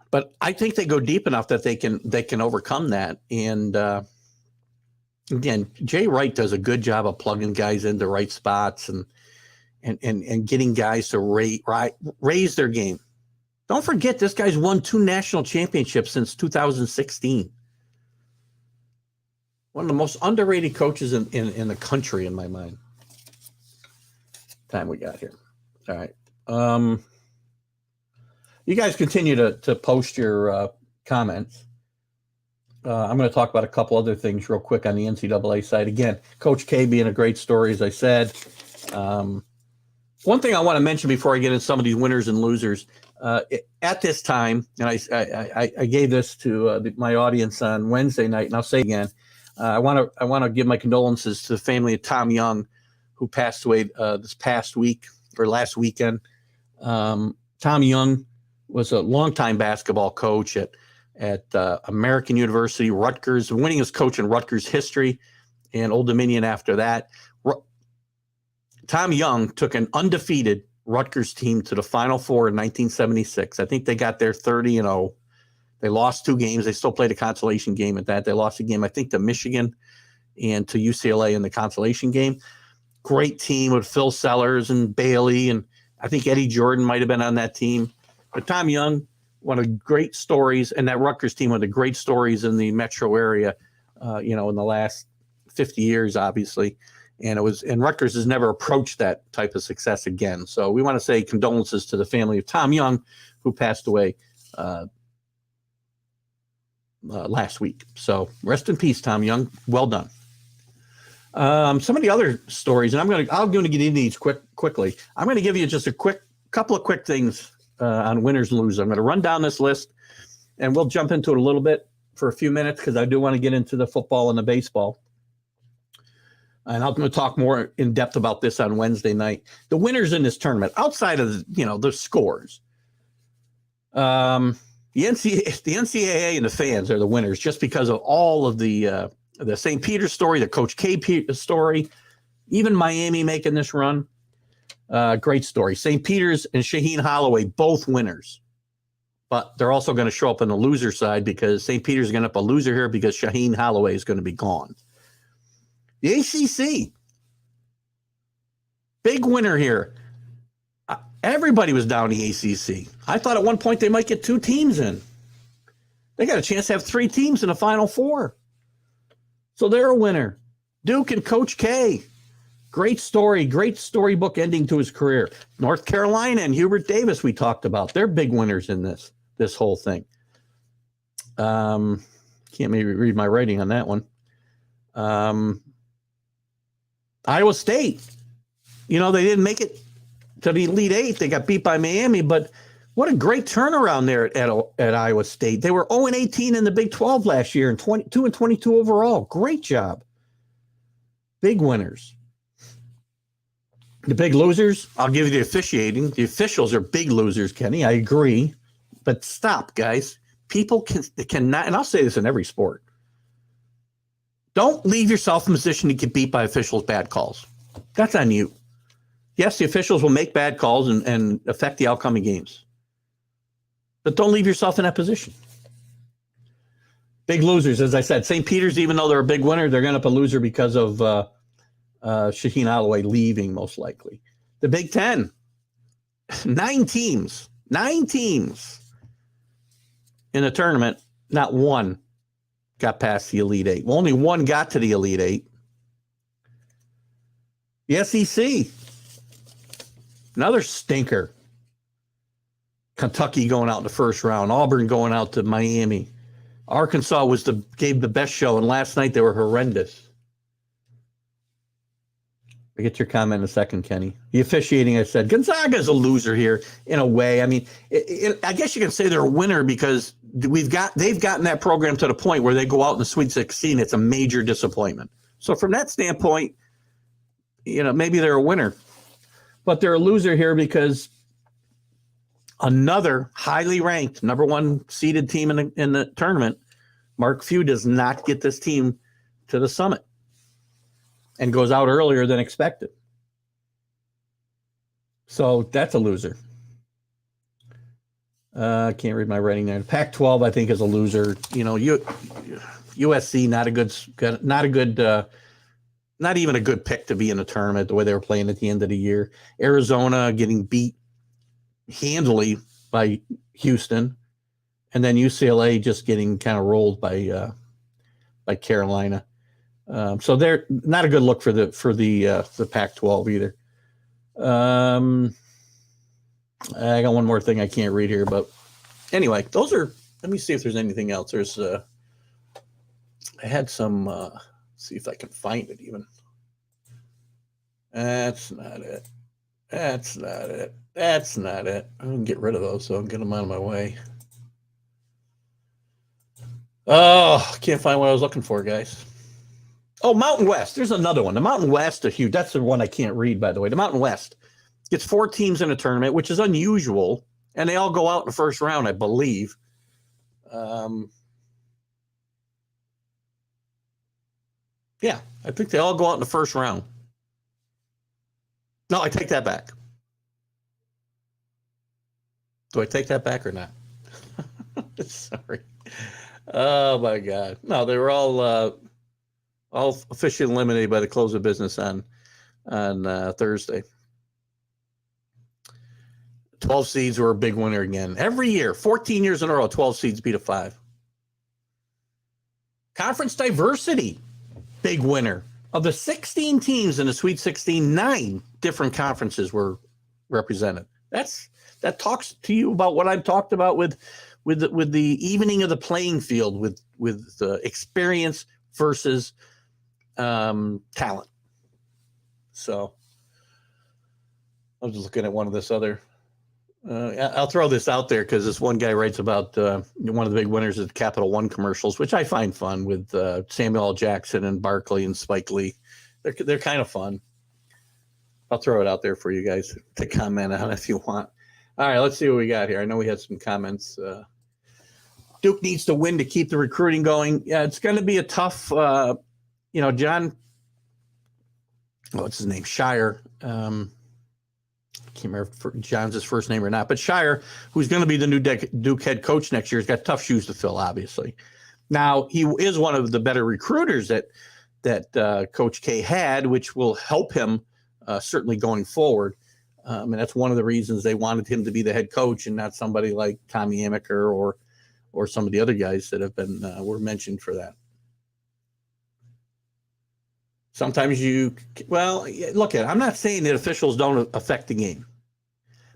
But I think they go deep enough that they can overcome that. And again, Jay Wright does a good job of plugging guys into right spots and getting guys to raise their game. Don't forget, this guy's won 2 national championships since 2016. One of the most underrated coaches in the country, in my mind. Time we got here. All right. You guys continue to post your comments. I'm going to talk about a couple other things real quick on the NCAA side. Again, Coach K being a great story, as I said. One thing I want to mention before I get into some of these winners and losers, at this time, and I gave this to my audience on Wednesday night, and I'll say again, I want to give my condolences to the family of Tom Young, who passed away this past week or last weekend. Tom Young was a longtime basketball coach at American University, Rutgers, winningest coach in Rutgers history, and Old Dominion after that. Tom Young took an undefeated Rutgers team to the Final Four in 1976. I think they got there 30-0. They lost 2 games. They still played a consolation game at that. They lost a game, I think, to Michigan and to UCLA in the consolation game. Great team with Phil Sellers and Bailey, and I think Eddie Jordan might have been on that team. But Tom Young, one of the great stories, and that Rutgers team, one of the great stories in the metro area, in the last 50 years, obviously. and Rutgers has never approached that type of success again. So we want to say condolences to the family of Tom Young, who passed away last week. So rest in peace, Tom Young. Well done. Some of the other stories, and I'm going to get into these quickly. I'm going to give you just a couple of quick things on winners and losers. I'm going to run down this list, and we'll jump into it a little bit for a few minutes because I do want to get into the football and the baseball. And I'm going to talk more in depth about this on Wednesday night. The winners in this tournament, outside of the scores, the NCAA and the fans are the winners just because of all of the St. Peter's story, the Coach K story, even Miami making this run. Great story. St. Peter's and Shaheen Holloway, both winners. But they're also going to show up on the loser side because St. Peter's going to up a loser here because Shaheen Holloway is going to be gone. The ACC, big winner here. Everybody was down the ACC. I thought at one point they might get 2 teams in. They got a chance to have 3 teams in the Final Four. So they're a winner. Duke and Coach K. Great storybook ending to his career. North Carolina and Hubert Davis we talked about. They're big winners in this whole thing. Can't maybe read my writing on that one. Iowa State, they didn't make it to the Elite Eight. They got beat by Miami, but what a great turnaround there at Iowa State. They were 0-18 in the Big 12 last year and 22-22 overall. Great job. Big winners. The big losers, I'll give you the officiating. The officials are big losers, Kenny. I agree. But stop, guys. People cannot, and I'll say this in every sport, don't leave yourself in a position to get beat by officials' bad calls. That's on you. Yes, the officials will make bad calls and affect the outcome of games. But don't leave yourself in that position. Big losers, as I said. St. Peter's, even though they're a big winner, they're going to up a loser because of Shaheen Holloway leaving, most likely. The Big Ten, 9 teams in the tournament, not one got past the Elite Eight. Well, only one got to the Elite Eight. The SEC, another stinker. Kentucky going out in the first round. Auburn going out to Miami. Arkansas gave the best show, and last night they were horrendous. I'll get your comment in a second, Kenny. The officiating, I said, Gonzaga's a loser here in a way. I mean, I guess you can say they're a winner because they've gotten that program to the point where they go out in the Sweet 16. It's a major disappointment. So from that standpoint, maybe they're a winner, but they're a loser here because another highly ranked number 1 seeded team in the tournament, Mark Few, does not get this team to the summit and goes out earlier than expected. So that's a loser. I can't read my writing there. Pac-12, I think, is a loser. USC, not even a good pick to be in the tournament the way they were playing at the end of the year. Arizona getting beat handily by Houston, and then UCLA just getting kind of rolled by Carolina. So they're not a good look for the Pac-12 either. I got one more thing I can't read here, but anyway, those are. Let me see if there's anything else. There's I had some. See if I can find it even. That's not it. That's not it. That's not it. I can get rid of those, so I'll get them out of my way. Oh, I can't find what I was looking for, guys. Oh, Mountain West. There's another one. The Mountain West are huge. That's the one I can't read, by the way. The Mountain West gets 4 teams in a tournament, which is unusual, and they all go out in the first round, I believe. Yeah, I think they all go out in the first round. No, I take that back. Do I take that back or not? Sorry. Oh my God. No, they were all officially eliminated by the close of business on Thursday. 12 seeds were a big winner again. Every year, 14 years in a row, 12 seeds beat a 5. Conference diversity, big winner. Of the 16 teams in the Sweet 16, 9 different conferences were represented. That talks to you about what I've talked about with the evening of the playing field with experience versus talent. So I was just looking at one of this other. I'll throw this out there because this one guy writes about one of the big winners of the Capital One commercials, which I find fun, with Samuel L. Jackson and Barkley and Spike Lee. They're kind of fun. I'll throw it out there for you guys to comment on if you want. All right, let's see what we got here. I know we had some comments. Duke needs to win to keep the recruiting going. Yeah, it's going to be a tough, John, what's his name? Shire. Can't remember if John's his first name or not, but Shire, who's going to be the new Duke head coach next year, has got tough shoes to fill, obviously. Now, he is one of the better recruiters that Coach K had, which will help him certainly going forward. And that's one of the reasons they wanted him to be the head coach and not somebody like Tommy Amaker or some of the other guys that have been were mentioned for that. Sometimes look I'm not saying that officials don't affect the game,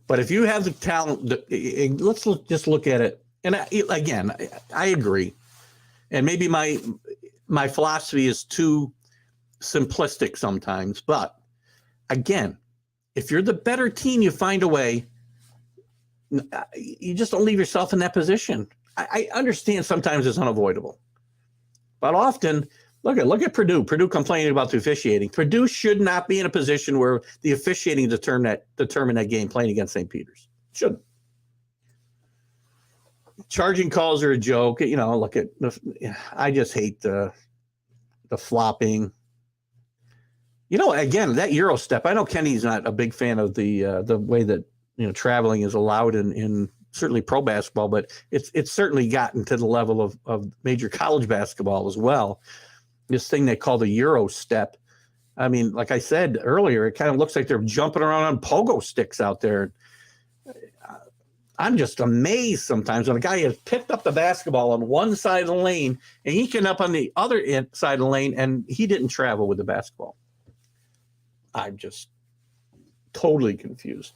but if you have the talent, just look at it. And I agree. And maybe my philosophy is too simplistic sometimes, but again, if you're the better team, you find a way. You just don't leave yourself in that position. I understand sometimes it's unavoidable, but often, look at Purdue. Purdue complaining about the officiating. Purdue should not be in a position where the officiating determine that game playing against St. Peter's. Shouldn't. Charging calls are a joke. I just hate the flopping. Again, that Euro step. I know Kenny's not a big fan of the way that traveling is allowed in certainly pro basketball, but it's certainly gotten to the level of major college basketball as well. This thing they call the Euro step. I mean, like I said earlier, it kind of looks like they're jumping around on pogo sticks out there. I'm just amazed sometimes when a guy has picked up the basketball on one side of the lane and he can up on the other side of the lane and he didn't travel with the basketball. I'm just totally confused.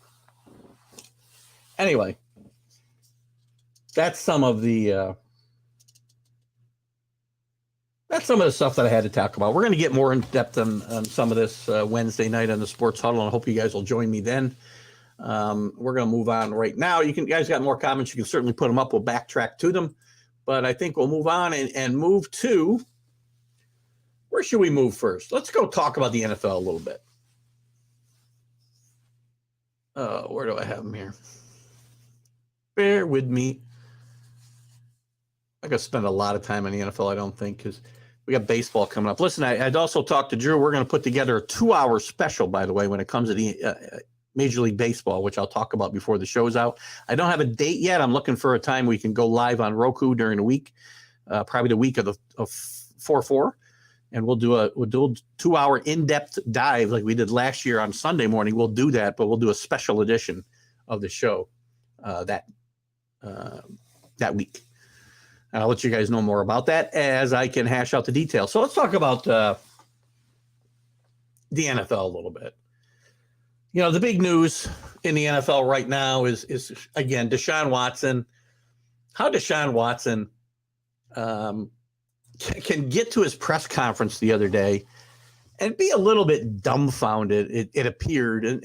Anyway, that's some of the stuff that I had to talk about. We're going to get more in depth on some of this Wednesday night on the Sports Huddle, and I hope you guys will join me then. We're going to move on right now. You guys got more comments. You can certainly put them up. We'll backtrack to them, but I think we'll move on and move to, where should we move first? Let's go talk about the NFL a little bit. Where do I have them here? Bear with me. I got to spend a lot of time on the NFL, I don't think, because we got baseball coming up. Listen, I'd also talked to Drew. We're going to put together a 2-hour special, by the way, when it comes to the Major League Baseball, which I'll talk about before the show's out. I don't have a date yet. I'm looking for a time we can go live on Roku during the week, probably the week of 4/4, and we'll do a 2-hour in-depth dive like we did last year on Sunday morning. We'll do that, but we'll do a special edition of the show that week. And I'll let you guys know more about that as I can hash out the details. So let's talk about the NFL a little bit. The big news in the NFL right now is again, Deshaun Watson. How Deshaun Watson can get to his press conference the other day and be a little bit dumbfounded. It appeared, and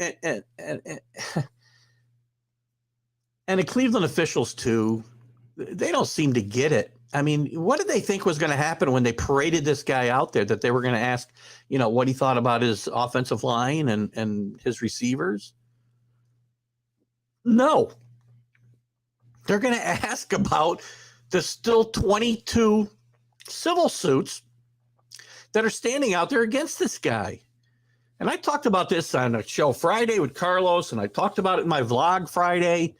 the Cleveland officials too. They don't seem to get it. I mean, what did they think was going to happen when they paraded this guy out there, that they were going to ask, what he thought about his offensive line and his receivers? No. They're going to ask about the still 22 civil suits that are standing out there against this guy. And I talked about this on a show Friday with Carlos, and I talked about it in my vlog Friday.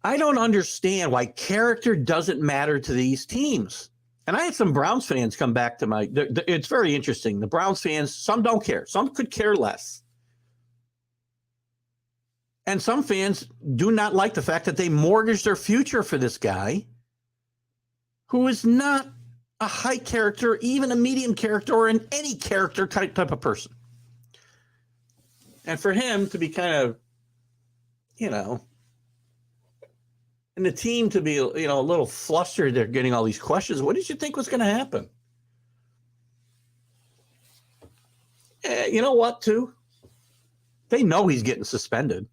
I don't understand why character doesn't matter to these teams. And I had some Browns fans come back to it's very interesting. The Browns fans, some don't care. Some could care less. And some fans do not like the fact that they mortgaged their future for this guy who is not a high character, even a medium character, or an any character type of person. And for him to be kind of, and the team to be, a little flustered, they're getting all these questions. What did you think was going to happen? You know what, too? They know he's getting suspended.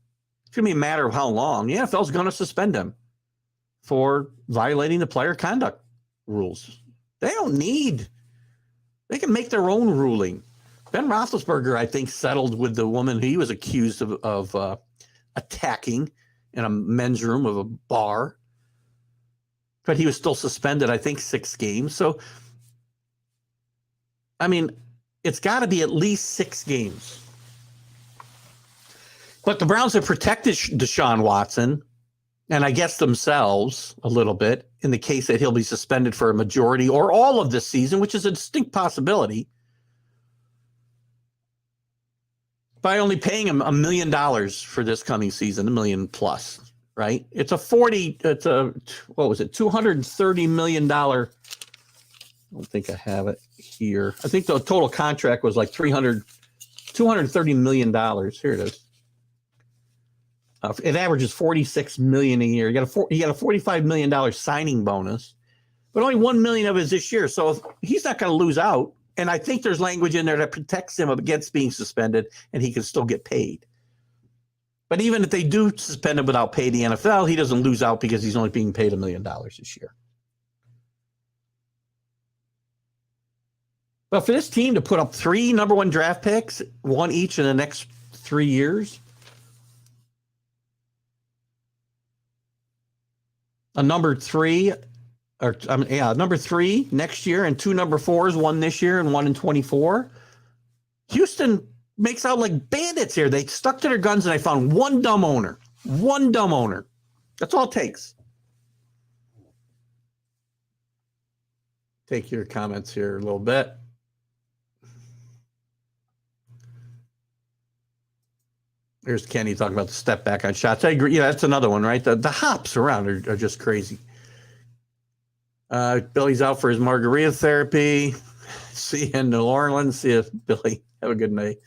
It's going to be a matter of how long. The NFL's going to suspend him for violating the player conduct rules. They can make their own ruling. Ben Roethlisberger, I think, settled with the woman he was accused of attacking in a men's room of a bar. But he was still suspended, I think, 6 games. So, I mean, it's got to be at least 6 games. But the Browns have protected Deshaun Watson, and I guess themselves a little bit, in the case that he'll be suspended for a majority or all of this season, which is a distinct possibility, by only paying him $1 million for this coming season, $1 million plus, right? $230 million. I don't think I have it here. I think the total contract was like $230 million. Here it is. It averages $46 million a year. You got a $45 million signing bonus, but only $1 million of it is this year. So he's not going to lose out. And I think there's language in there that protects him against being suspended, and he can still get paid. But even if they do suspend him without pay the NFL, he doesn't lose out because he's only being paid $1 million this year. But for this team to put up 3 number 1 draft picks, 1 each in the next 3 years, a number 3 next year, and 2 number 4s, 1 this year and 1 in 24. Houston makes out like bandits here. They stuck to their guns, and I found one dumb owner. That's all it takes. Take your comments here a little bit. Here's Kenny talking about the step back on shots. I agree. Yeah, that's another one, right? The hops around are just crazy. Billy's out for his margarita therapy. See you in New Orleans. See you, Billy. Have a good night.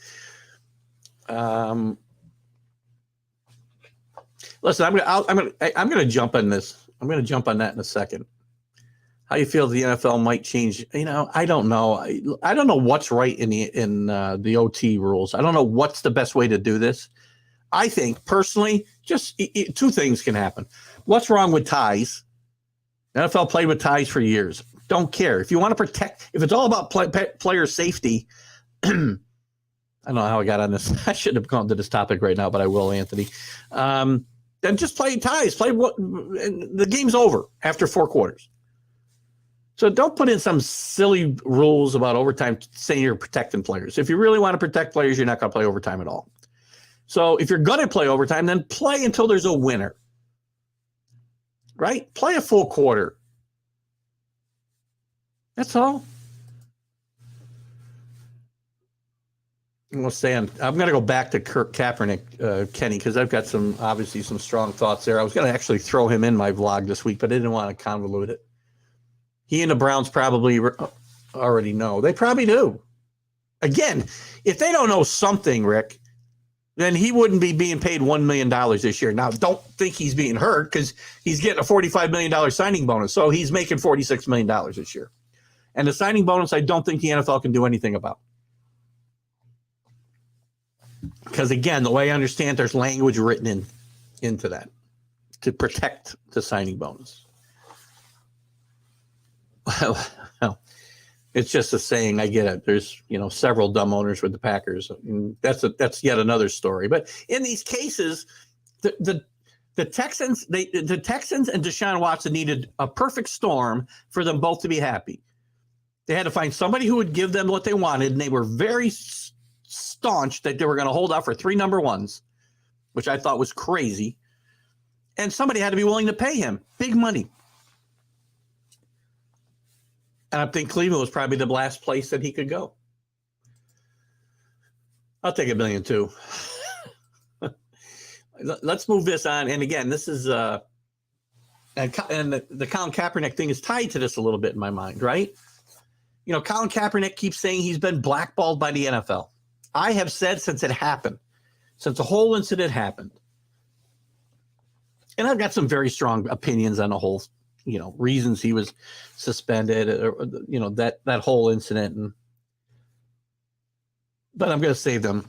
Listen, I'm gonna jump on this. I'm gonna jump on that in a second. How you feel the NFL might change? I don't know. I don't know what's right in the OT rules. I don't know what's the best way to do this. I think personally, just 2 things can happen. What's wrong with ties? The NFL played with ties for years. Don't care. If you want to protect, if it's all about player safety, I don't know how I got on this. I shouldn't have gone to this topic right now, but I will, Anthony. Then just play ties. The game's over after 4 quarters. So don't put in some silly rules about overtime saying you're protecting players. If you really want to protect players, you're not going to play overtime at all. So if you're going to play overtime, then play until there's a winner. Right? Play a full quarter. That's all. I'm going to go back to Kaepernick, Kenny, because I've got some strong thoughts there. I was going to actually throw him in my vlog this week, but I didn't want to convolute it. He and the Browns probably already know. They probably do. Again, if they don't know something, Rick, then he wouldn't be being paid $1 million this year. Now, don't think he's being hurt because he's getting a $45 million signing bonus. So he's making $46 million this year. And the signing bonus, I don't think the NFL can do anything about. Because, again, the way I understand, there's language written into that to protect the signing bonus. Well, it's just a saying. I get it. There's, several dumb owners with the Packers. And that's yet another story. But in these cases, the Texans and Deshaun Watson needed a perfect storm for them both to be happy. They had to find somebody who would give them what they wanted, and they were very staunch that they were going to hold out for 3 number 1s, which I thought was crazy. And somebody had to be willing to pay him big money. And I think Cleveland was probably the last place that he could go. I'll take $1 million too. Let's move this on. And again, this is and the Colin Kaepernick thing is tied to this a little bit in my mind, right? Colin Kaepernick keeps saying he's been blackballed by the NFL. I have said since it happened, since the whole incident happened, and I've got some very strong opinions on the whole, reasons he was suspended, or, that whole incident. But I'm going to save them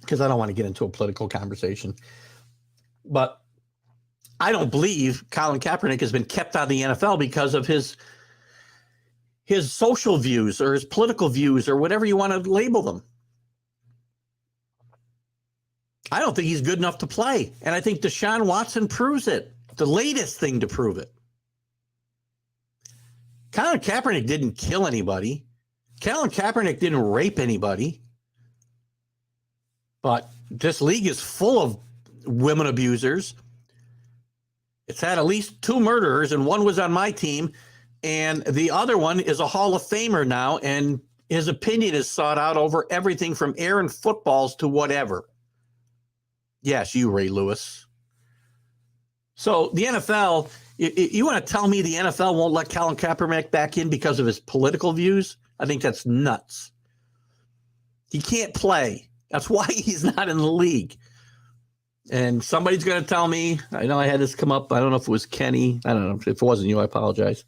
because I don't want to get into a political conversation. But I don't believe Colin Kaepernick has been kept out of the NFL because of his social views or his political views or whatever you want to label them. I don't think he's good enough to play. And I think Deshaun Watson proves it. The latest thing to prove it. Colin Kaepernick didn't kill anybody. Colin Kaepernick didn't rape anybody. But this league is full of women abusers. It's had at least 2 murderers, and one was on my team. And the other one is a Hall of Famer now, and his opinion is sought out over everything from Aaron footballs to whatever. Yes, you, Ray Lewis. So the NFL, you want to tell me the NFL won't let Colin Kaepernick back in because of his political views? I think that's nuts. He can't play. That's why he's not in the league. And somebody's going to tell me, I know I had this come up, I don't know if it was Kenny, I don't know, if it wasn't you, I apologize,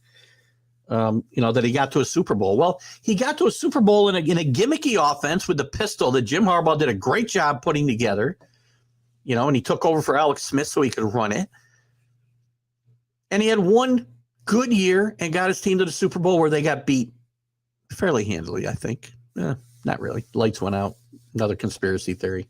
that he got to a Super Bowl. Well, he got to a Super Bowl in a gimmicky offense with the pistol that Jim Harbaugh did a great job putting together, and he took over for Alex Smith so he could run it. And he had one good year and got his team to the Super Bowl where they got beat fairly handily, I think. Not really. Lights went out. Another conspiracy theory.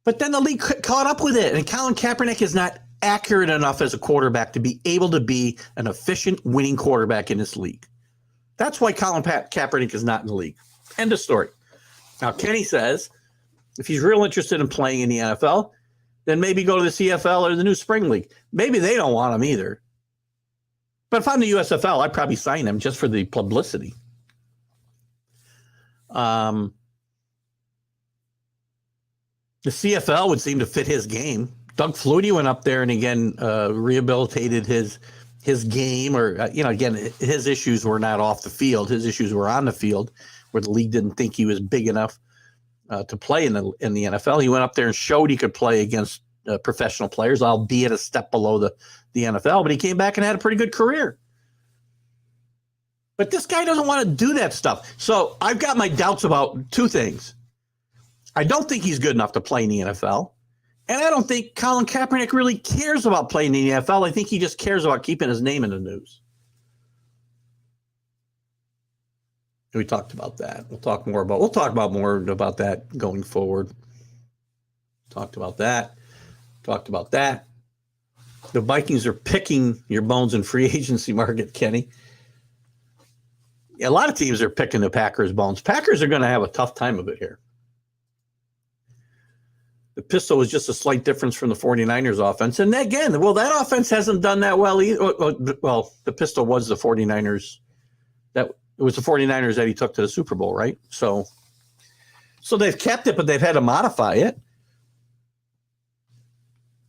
But then the league caught up with it, and Colin Kaepernick is not accurate enough as a quarterback to be able to be an efficient winning quarterback in this league. That's why Colin Kaepernick is not in the league. End of story. Now, Kenny says if he's real interested in playing in the NFL, then maybe go to the CFL or the new spring league. Maybe they don't want him either. But if I'm the USFL, I'd probably sign him just for the publicity. The CFL would seem to fit his game. Doug Flutie went up there and again rehabilitated his game, or again, his issues were not off the field. His issues were on the field, where the league didn't think he was big enough to play in the NFL. He went up there and showed he could play against professional players, albeit a step below the NFL. But he came back and had a pretty good career. But this guy doesn't want to do that stuff. So I've got my doubts about 2 things. I don't think he's good enough to play in the NFL. And I don't think Colin Kaepernick really cares about playing in the NFL. I think he just cares about keeping his name in the news. We talked about that. We'll talk more about that going forward. Talked about that. The Vikings are picking your bones in free agency market, Kenny. A lot of teams are picking the Packers' bones. Packers are going to have a tough time of it here. The pistol was just a slight difference from the 49ers offense. And again, that offense hasn't done that well either. Well, the pistol was the 49ers. It was the 49ers that he took to the Super Bowl, right? So they've kept it, but they've had to modify it.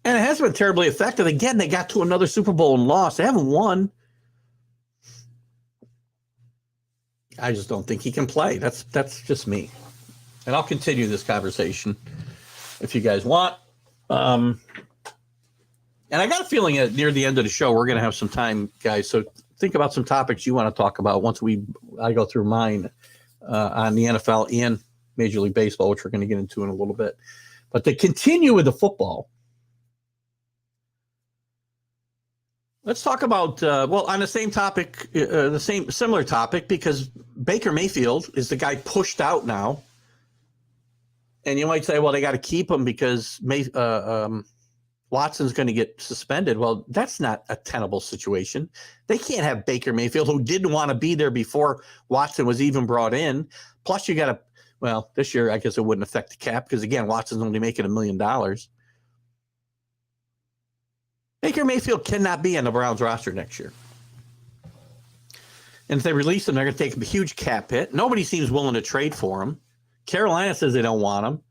And it hasn't been terribly effective. Again, they got to another Super Bowl and lost. They haven't won. I just don't think he can play. That's just me. And I'll continue this conversation if you guys want. And I got a feeling that near the end of the show, we're going to have some time, guys. So think about some topics you want to talk about once I go through mine on the NFL and Major League Baseball, which we're going to get into in a little bit. But to continue with the football, let's talk about, on the same topic, similar topic, because Baker Mayfield is the guy pushed out now. And you might say, well, they got to keep him because Watson's going to get suspended. Well, that's not a tenable situation. They can't have Baker Mayfield, who didn't want to be there before Watson was even brought in. Plus, you got to, this year, I guess it wouldn't affect the cap because, again, Watson's only making $1 million. Baker Mayfield cannot be on the Browns roster next year. And if they release him, they're going to take a huge cap hit. Nobody seems willing to trade for him. Carolina says they don't want him.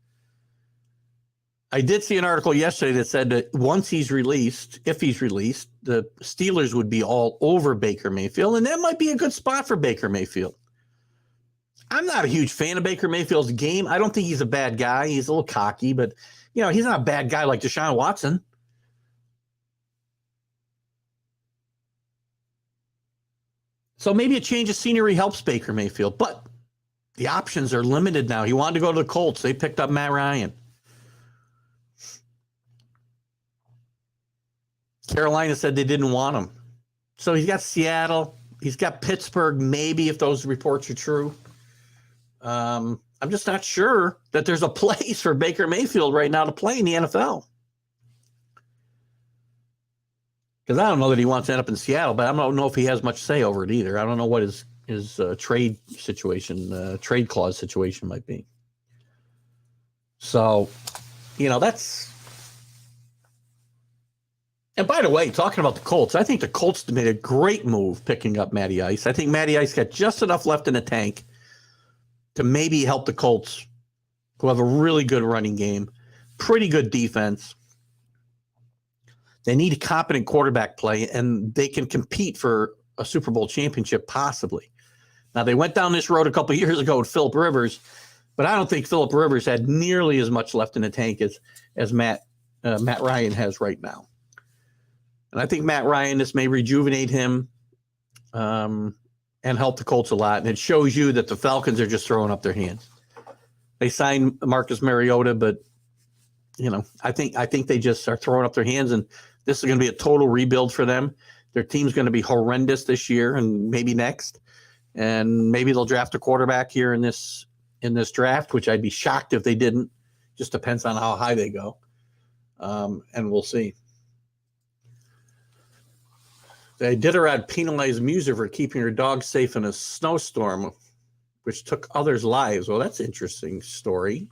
I did see an article yesterday that said that once he's released, if he's released, the Steelers would be all over Baker Mayfield, and that might be a good spot for Baker Mayfield. I'm not a huge fan of Baker Mayfield's game. I don't think he's a bad guy. He's a little cocky, but, he's not a bad guy like Deshaun Watson. So maybe a change of scenery helps Baker Mayfield, but the options are limited now. He wanted to go to the Colts. They picked up Matt Ryan. Carolina said they didn't want him. So he's got Seattle. He's got Pittsburgh, maybe, if those reports are true. I'm just not sure that there's a place for Baker Mayfield right now to play in the NFL. Because I don't know that he wants to end up in Seattle, but I don't know if he has much say over it either. I don't know what his trade situation, trade clause situation might be. So, that's... And by the way, talking about the Colts, I think the Colts made a great move picking up Matty Ice. I think Matty Ice got just enough left in the tank to maybe help the Colts, who have a really good running game, pretty good defense. They need a competent quarterback play, and they can compete for a Super Bowl championship, possibly. Now, they went down this road a couple of years ago with Phillip Rivers, but I don't think Phillip Rivers had nearly as much left in the tank as Matt Ryan has right now. And I think Matt Ryan, this may rejuvenate him and help the Colts a lot. And it shows you that the Falcons are just throwing up their hands. They signed Marcus Mariota, but, I think they just are throwing up their hands, and this is going to be a total rebuild for them. Their team's going to be horrendous this year and maybe next. And maybe they'll draft a quarterback here in this draft, which I'd be shocked if they didn't. Just depends on how high they go. And we'll see. The Iditarod penalized Muser for keeping her dog safe in a snowstorm, which took others' lives. Well, that's an interesting story.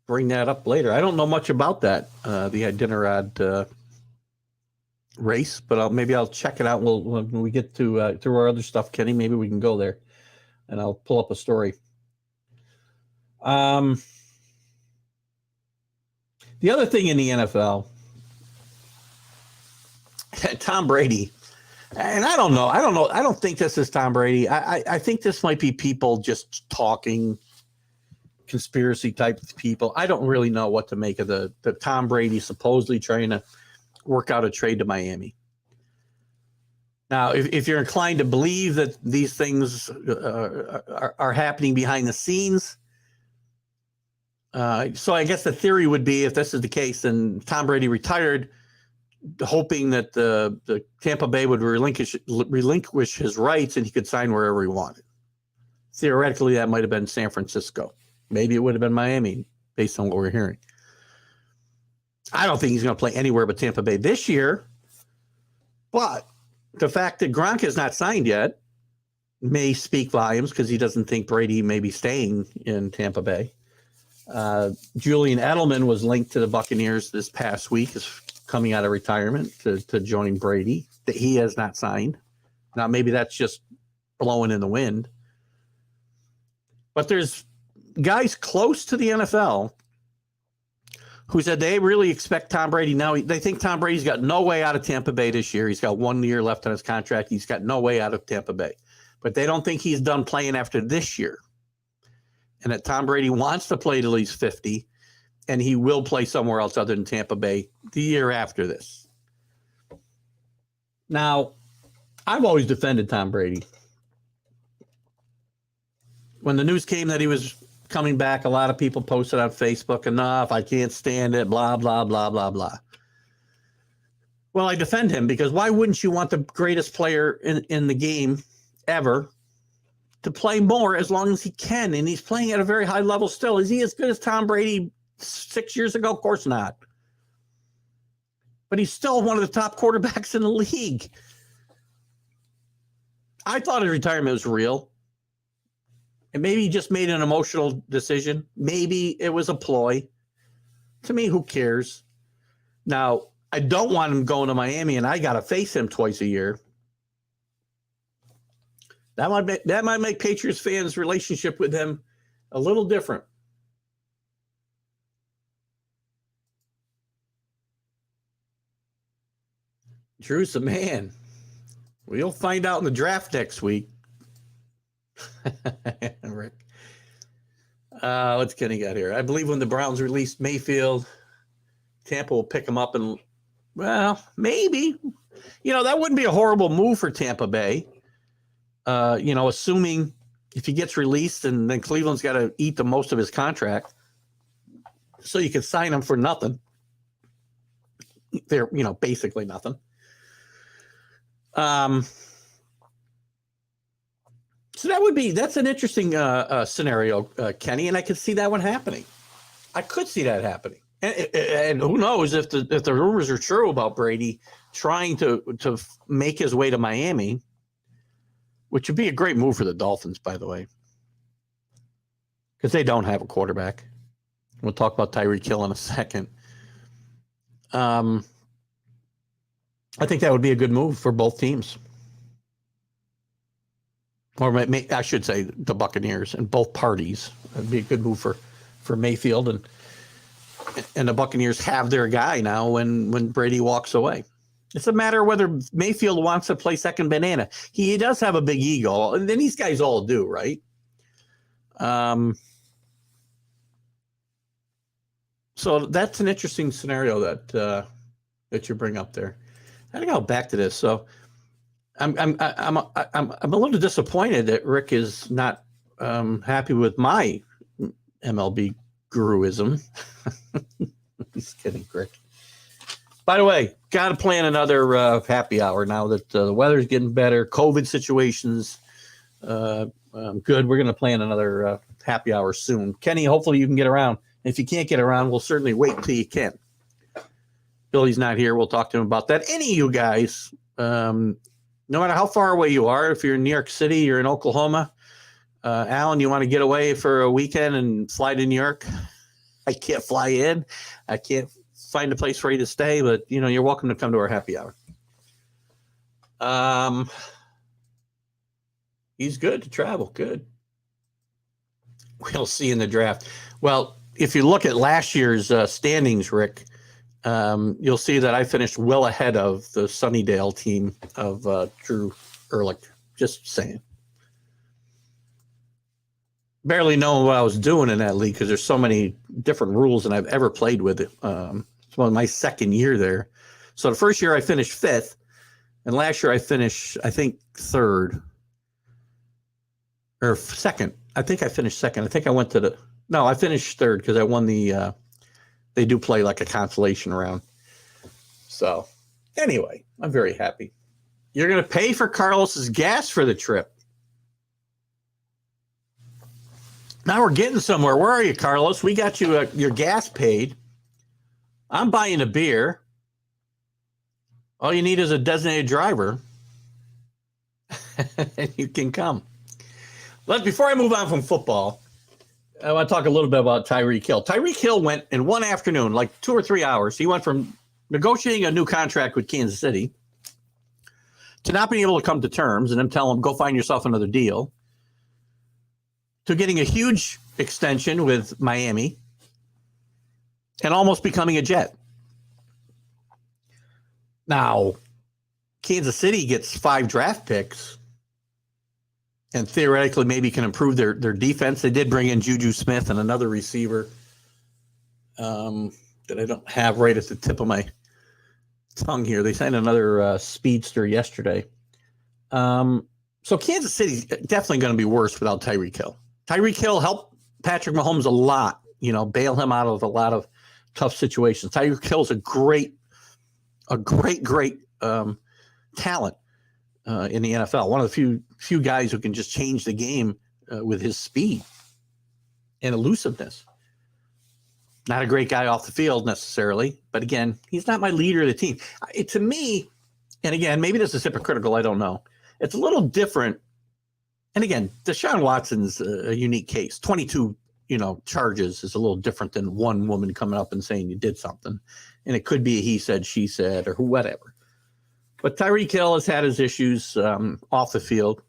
Bring that up later. I don't know much about that, the Iditarod race, but maybe I'll check it out. When we get to through our other stuff, Kenny, maybe we can go there, and I'll pull up a story. The other thing in the NFL, Tom Brady, and I don't know. I don't think this is Tom Brady. I think this might be people just talking, conspiracy type people. I don't really know what to make of the Tom Brady supposedly trying to work out a trade to Miami. Now, if you're inclined to believe that these things are happening behind the scenes, so I guess the theory would be, if this is the case, then Tom Brady retired, hoping that the Tampa Bay would relinquish his rights and he could sign wherever he wanted. Theoretically, that might have been San Francisco. Maybe it would have been Miami, based on what we're hearing. I don't think he's going to play anywhere but Tampa Bay this year. But the fact that Gronk is not signed yet may speak volumes, because he doesn't think Brady may be staying in Tampa Bay. Julian Edelman was linked to the Buccaneers this past week, is coming out of retirement to join Brady, that he has not signed. Now, maybe that's just blowing in the wind. But there's guys close to the NFL who said they really expect Tom Brady now. They think Tom Brady's got no way out of Tampa Bay this year. He's got 1 year left on his contract. He's got no way out of Tampa Bay. But they don't think he's done playing after this year. And that Tom Brady wants to play till he's 50, and he will play somewhere else other than Tampa Bay the year after this. Now, I've always defended Tom Brady. When the news came that he was coming back, a lot of people posted on Facebook, enough, I can't stand it, blah, blah, blah, blah, blah. Well, I defend him, because why wouldn't you want the greatest player in the game ever to play more as long as he can? And he's playing at a very high level still. Is he as good as Tom Brady 6 years ago? Of course not. But he's still one of the top quarterbacks in the league. I thought his retirement was real. And maybe he just made an emotional decision. Maybe it was a ploy. To me, who cares? Now, I don't want him going to Miami, and I got to face him twice a year. That might make Patriots fans' relationship with him a little different. Drew's the man. We'll find out in the draft next week. Rick. What's Kenny got here? I believe when the Browns released Mayfield, Tampa will pick him up and, well, maybe. That wouldn't be a horrible move for Tampa Bay. Assuming if he gets released and then Cleveland's got to eat the most of his contract, so you could sign him for nothing. They're, basically nothing. So that's an interesting scenario, Kenny, and I could see that one happening. I could see that happening. And who knows if the rumors are true about Brady trying to make his way to Miami, which would be a great move for the Dolphins, by the way, because they don't have a quarterback. We'll talk about Tyreek Hill in a second. I think that would be a good move for both teams. Or I should say the Buccaneers and both parties. It'd be a good move for Mayfield, and the Buccaneers have their guy now when Brady walks away. It's a matter of whether Mayfield wants to play second banana. He does have a big ego, and then these guys all do, right? So that's an interesting scenario that you bring up there. I think I'll back to this. So I'm a little disappointed that Rick is not happy with my MLB guruism. He's kidding, Rick. By the way, got to plan another happy hour now that the weather's getting better. COVID situations good. We're going to plan another happy hour soon. Kenny, hopefully you can get around. If you can't get around, we'll certainly wait till you can. Billy's not here. We'll talk to him about that. Any of you guys, no matter how far away you are, if you're in New York City, you're in Oklahoma, Alan, you want to get away for a weekend and fly to New York? I can't fly in. I can't find a place for you to stay, but you're welcome to come to our happy hour. He's good to travel. Good. We'll see in the draft. Well, if you look at last year's standings, Rick, you'll see that I finished well ahead of the Sunnydale team of Drew Ehrlich. Just saying. Barely knowing what I was doing in that league because there's so many different rules than I've ever played with it. It's my second year there. So the first year I finished fifth, and last year I finished, I think, third or second. I think I finished second. I think I finished third because I won the, they do play like a consolation round. So anyway, I'm very happy. You're going to pay for Carlos's gas for the trip. Now we're getting somewhere. Where are you, Carlos? We got you your gas paid. I'm buying a beer. All you need is a designated driver. And you can come. But before I move on from football, I want to talk a little bit about Tyreek Hill. Tyreek Hill went in one afternoon, like 2 or 3 hours. He went from negotiating a new contract with Kansas City to not being able to come to terms and them telling him, go find yourself another deal, to getting a huge extension with Miami and almost becoming a Jet. Now, Kansas City gets 5 draft picks and theoretically maybe can improve their defense. They did bring in Juju Smith and another receiver that I don't have right at the tip of my tongue here. They signed another speedster yesterday. So Kansas City's definitely going to be worse without Tyreek Hill. Tyreek Hill helped Patrick Mahomes a lot, bail him out of a lot of tough situations. Tyreek Hill's a great talent in the NFL. One of the few guys who can just change the game with his speed and elusiveness. Not a great guy off the field necessarily, but again, he's not my leader of the team. To me, and again, maybe this is hypocritical, I don't know. It's a little different. And again, Deshaun Watson's a unique case. 22, charges is a little different than one woman coming up and saying you did something. And it could be a he said, she said, or whatever. But Tyreek Hill has had his issues off the field.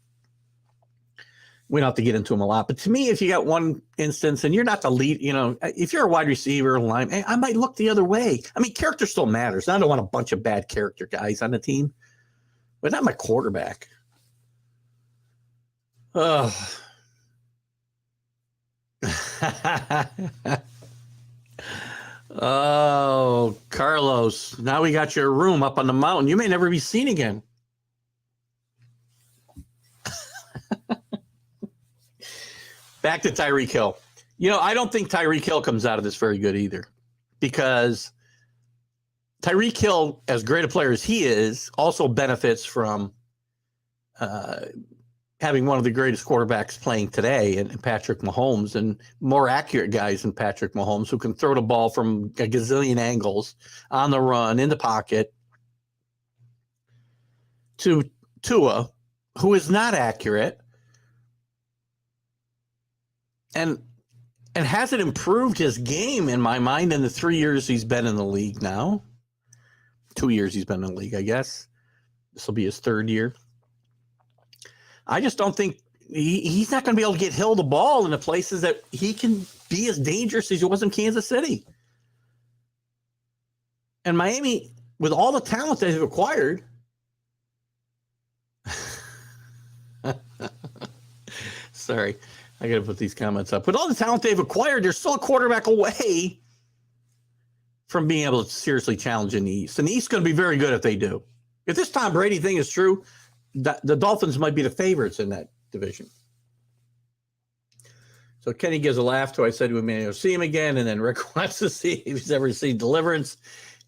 We don't have to get into them a lot. But to me, if you got one instance and you're not the lead, if you're a wide receiver line, I might look the other way. I mean, character still matters. I don't want a bunch of bad character guys on the team, but not my quarterback. Oh. Oh, Carlos. Now we got your room up on the mountain. You may never be seen again. Back to Tyreek Hill. I don't think Tyreek Hill comes out of this very good either, because Tyreek Hill, as great a player as he is, also benefits from having one of the greatest quarterbacks playing today in Patrick Mahomes, and more accurate guys than Patrick Mahomes, who can throw the ball from a gazillion angles on the run, in the pocket, to Tua, who is not accurate and hasn't improved his game in my mind in the 3 years he's been in the league now. 2 years he's been in the league, I guess. This will be his third year. I just don't think he's not going to be able to get Hill the ball in the places that he can be as dangerous as he was in Kansas City. And Miami, with all the talent they've acquired, sorry, I got to put these comments up. With all the talent they've acquired, they're still a quarterback away from being able to seriously challenge in the East. And the East is going to be very good if they do. If this Tom Brady thing is true, the Dolphins might be the favorites in that division. So Kenny gives a laugh to, I said we may never see him again. And then Rick wants to see if he's ever seen Deliverance.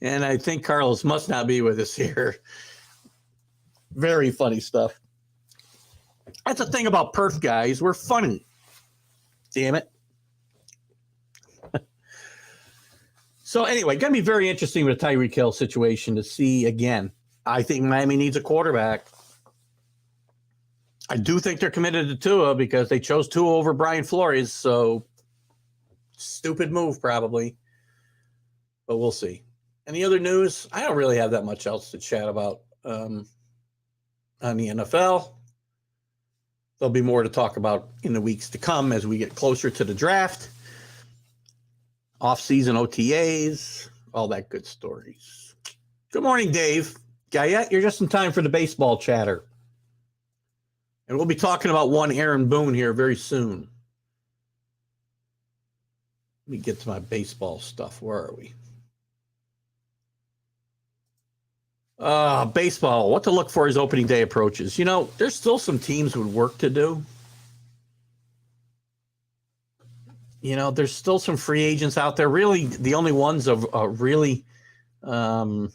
And I think Carlos must not be with us here. Very funny stuff. That's the thing about Perth guys. We're funny. Damn it. So anyway, going to be very interesting with the Tyreek Hill situation to see again. I think Miami needs a quarterback. I do think they're committed to Tua because they chose Tua over Brian Flores. So stupid move probably, but we'll see. Any other news? I don't really have that much else to chat about on the NFL. There'll be more to talk about in the weeks to come as we get closer to the draft, off-season OTAs, all that good stories. Good morning, Dave. Guyette, you're just in time for the baseball chatter. And we'll be talking about one Aaron Boone here very soon. Let me get to my baseball stuff. Where are we? Baseball, what to look for as opening day approaches. There's still some teams with work to do. There's still some free agents out there. Really, the only ones of really Michael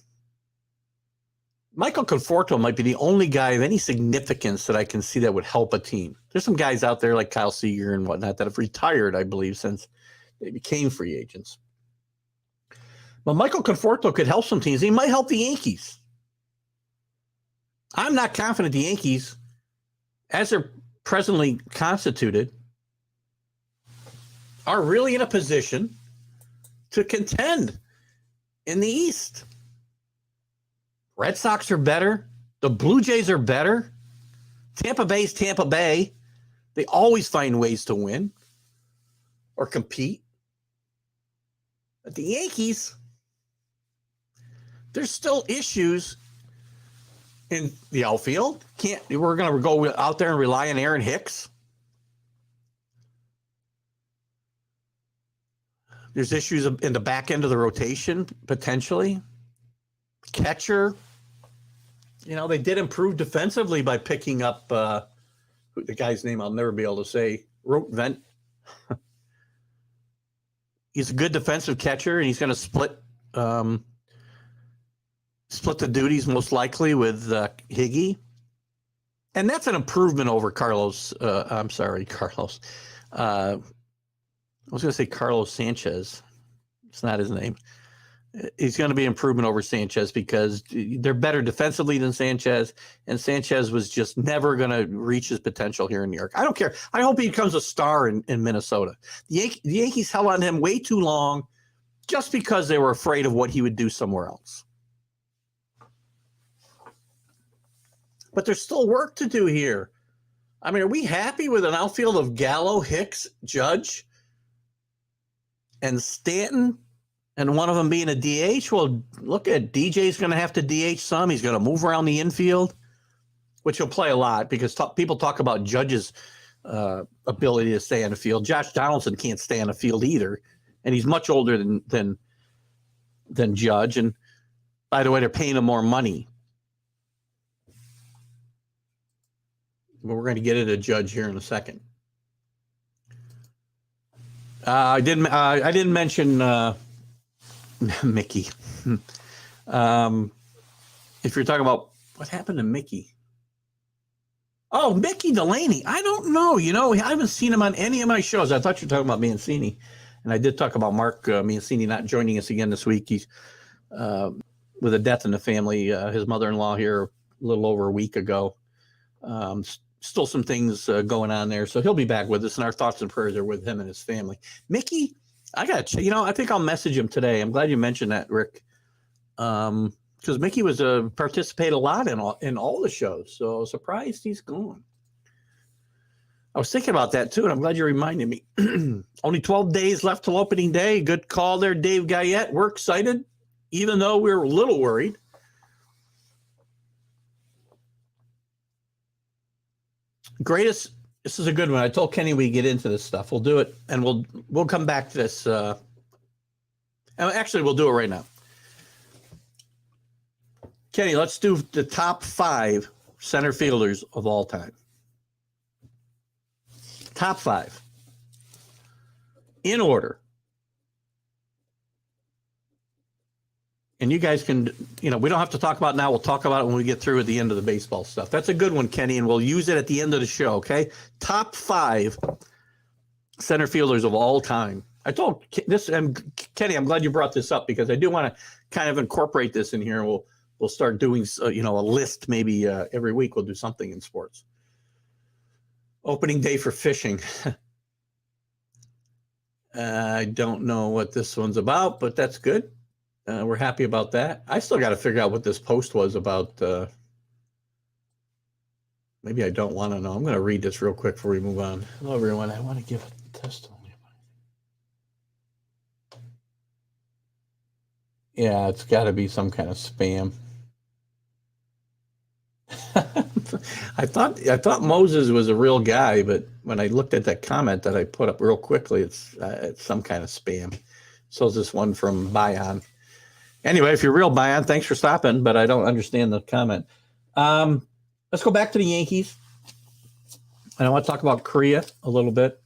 Conforto might be the only guy of any significance that I can see that would help a team. There's some guys out there like Kyle Seager and whatnot that have retired, I believe, since they became free agents. But Michael Conforto could help some teams. He might help the Yankees. I'm not confident the Yankees, as they're presently constituted, are really in a position to contend in the East. Red Sox are better. The Blue Jays are better. Tampa Bay's Tampa Bay. They always find ways to win or compete. But the Yankees, there's still issues in the outfield. We're going to go out there and rely on Aaron Hicks. There's issues in the back end of the rotation, potentially. Catcher. They did improve defensively by picking up the guy's name I'll never be able to say. Vent. He's a good defensive catcher, and he's going to split the duties most likely with Higgy. And that's an improvement over Carlos. Carlos. I was going to say Carlos Sanchez. It's not his name. He's going to be an improvement over Sanchez because they're better defensively than Sanchez, and Sanchez was just never going to reach his potential here in New York. I don't care. I hope he becomes a star in Minnesota. The Yankees held on him way too long just because they were afraid of what he would do somewhere else. But there's still work to do here. I mean, are we happy with an outfield of Gallo, Hicks, Judge, and Stanton, and one of them being a DH? Well, look at DJ's going to have to DH some. He's going to move around the infield, which he'll play a lot because people talk about Judge's ability to stay on the field. Josh Donaldson can't stay on the field either, and he's much older than Judge. And by the way, they're paying him more money. But we're going to get into Judge here in a second. I didn't mention Mickey. If you're talking about what happened to Mickey. Oh, Mickey Delaney. I don't know. I haven't seen him on any of my shows. I thought you were talking about Mancini. And I did talk about Mark Mancini not joining us again this week. He's with a death in the family. His mother-in-law here a little over a week ago. Still some things going on there. So he'll be back with us, and our thoughts and prayers are with him and his family. Mickey, I got to, I think I'll message him today. I'm glad you mentioned that, Rick. Because Mickey was participate a lot in all the shows. So surprised he's gone. I was thinking about that too, and I'm glad you reminded me. Only 12 days left till opening day. Good call there, Dave Guyette. We're excited, even though we're a little worried. Greatest. This is a good one. I told Kenny we get into this stuff. We'll do it, and we'll come back to this. Actually, we'll do it right now. Kenny, let's do the top 5 center fielders of all time. Top 5. In order. And you guys can, we don't have to talk about it now. We'll talk about it when we get through at the end of the baseball stuff. That's a good one, Kenny, and we'll use it at the end of the show, okay? Top 5 center fielders of all time. I told this, and Kenny, I'm glad you brought this up because I do want to kind of incorporate this in here. We'll start doing, a list maybe every week. We'll do something in sports. Opening day for fishing. I don't know what this one's about, but that's good. We're happy about that. I still got to figure out what this post was about. Maybe I don't want to know. I'm going to read this real quick before we move on. Hello, everyone. I want to give a testimony. Yeah, it's got to be some kind of spam. I thought Moses was a real guy, but when I looked at that comment that I put up real quickly, it's some kind of spam. So is this one from Bayan. Anyway, if you're real, Bayan, thanks for stopping, but I don't understand the comment. Let's go back to the Yankees. And I want to talk about Correa a little bit.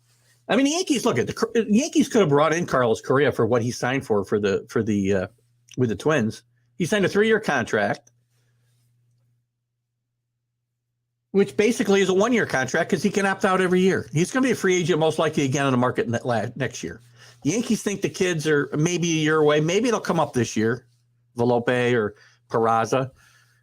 I mean, the Yankees, look at the Yankees could have brought in Carlos Correa for what he signed for the with the Twins. He signed a 3-year contract, which basically is a 1-year contract because he can opt out every year. He's going to be a free agent most likely again on the market next year. The Yankees think the kids are maybe a year away. Maybe they'll come up this year, Volpe or Peraza.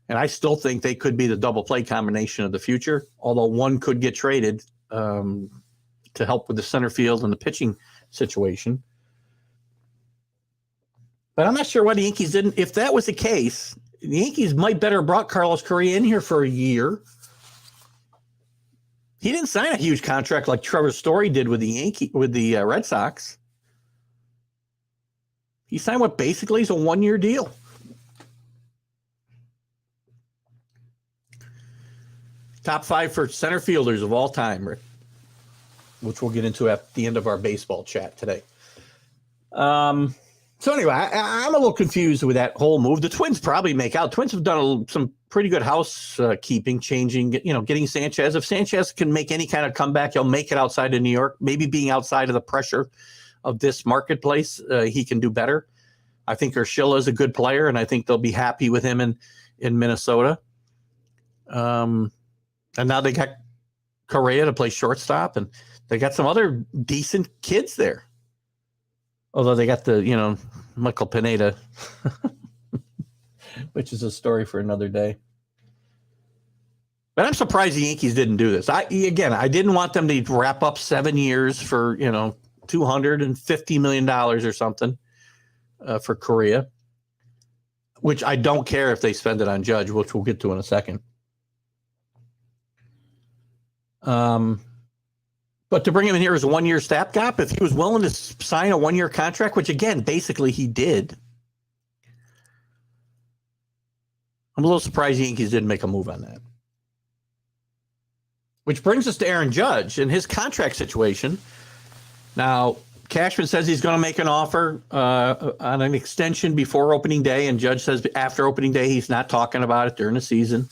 And I still think they could be the double play combination of the future, although one could get traded to help with the center field and the pitching situation. But I'm not sure why the Yankees didn't. If that was the case, the Yankees might better have brought Carlos Correa in here for a year. He didn't sign a huge contract like Trevor Story did with the Red Sox. He signed what basically is a 1-year deal. Top 5 for center fielders of all time, Rick, which we'll get into at the end of our baseball chat today. So anyway, I'm a little confused with that whole move. The Twins probably make out. Twins have done some pretty good housekeeping, changing, getting Sanchez. If Sanchez can make any kind of comeback, he'll make it outside of New York. Maybe being outside of the pressure of this marketplace, he can do better. I think Urshela is a good player, and I think they'll be happy with him in Minnesota. And now they got Correa to play shortstop, and they got some other decent kids there. Although they got the, Michael Pineda, which is a story for another day. But I'm surprised the Yankees didn't do this. I didn't want them to wrap up 7 years for, $250 million or something for Correa, which I don't care if they spend it on Judge, which we'll get to in a second. But to bring him in here as a 1-year stopgap, if he was willing to sign a 1-year contract, which again, basically he did, I'm a little surprised the Yankees didn't make a move on that. Which brings us to Aaron Judge and his contract situation. Now, Cashman says he's going to make an offer on an extension before opening day, and Judge says after opening day he's not talking about it during the season.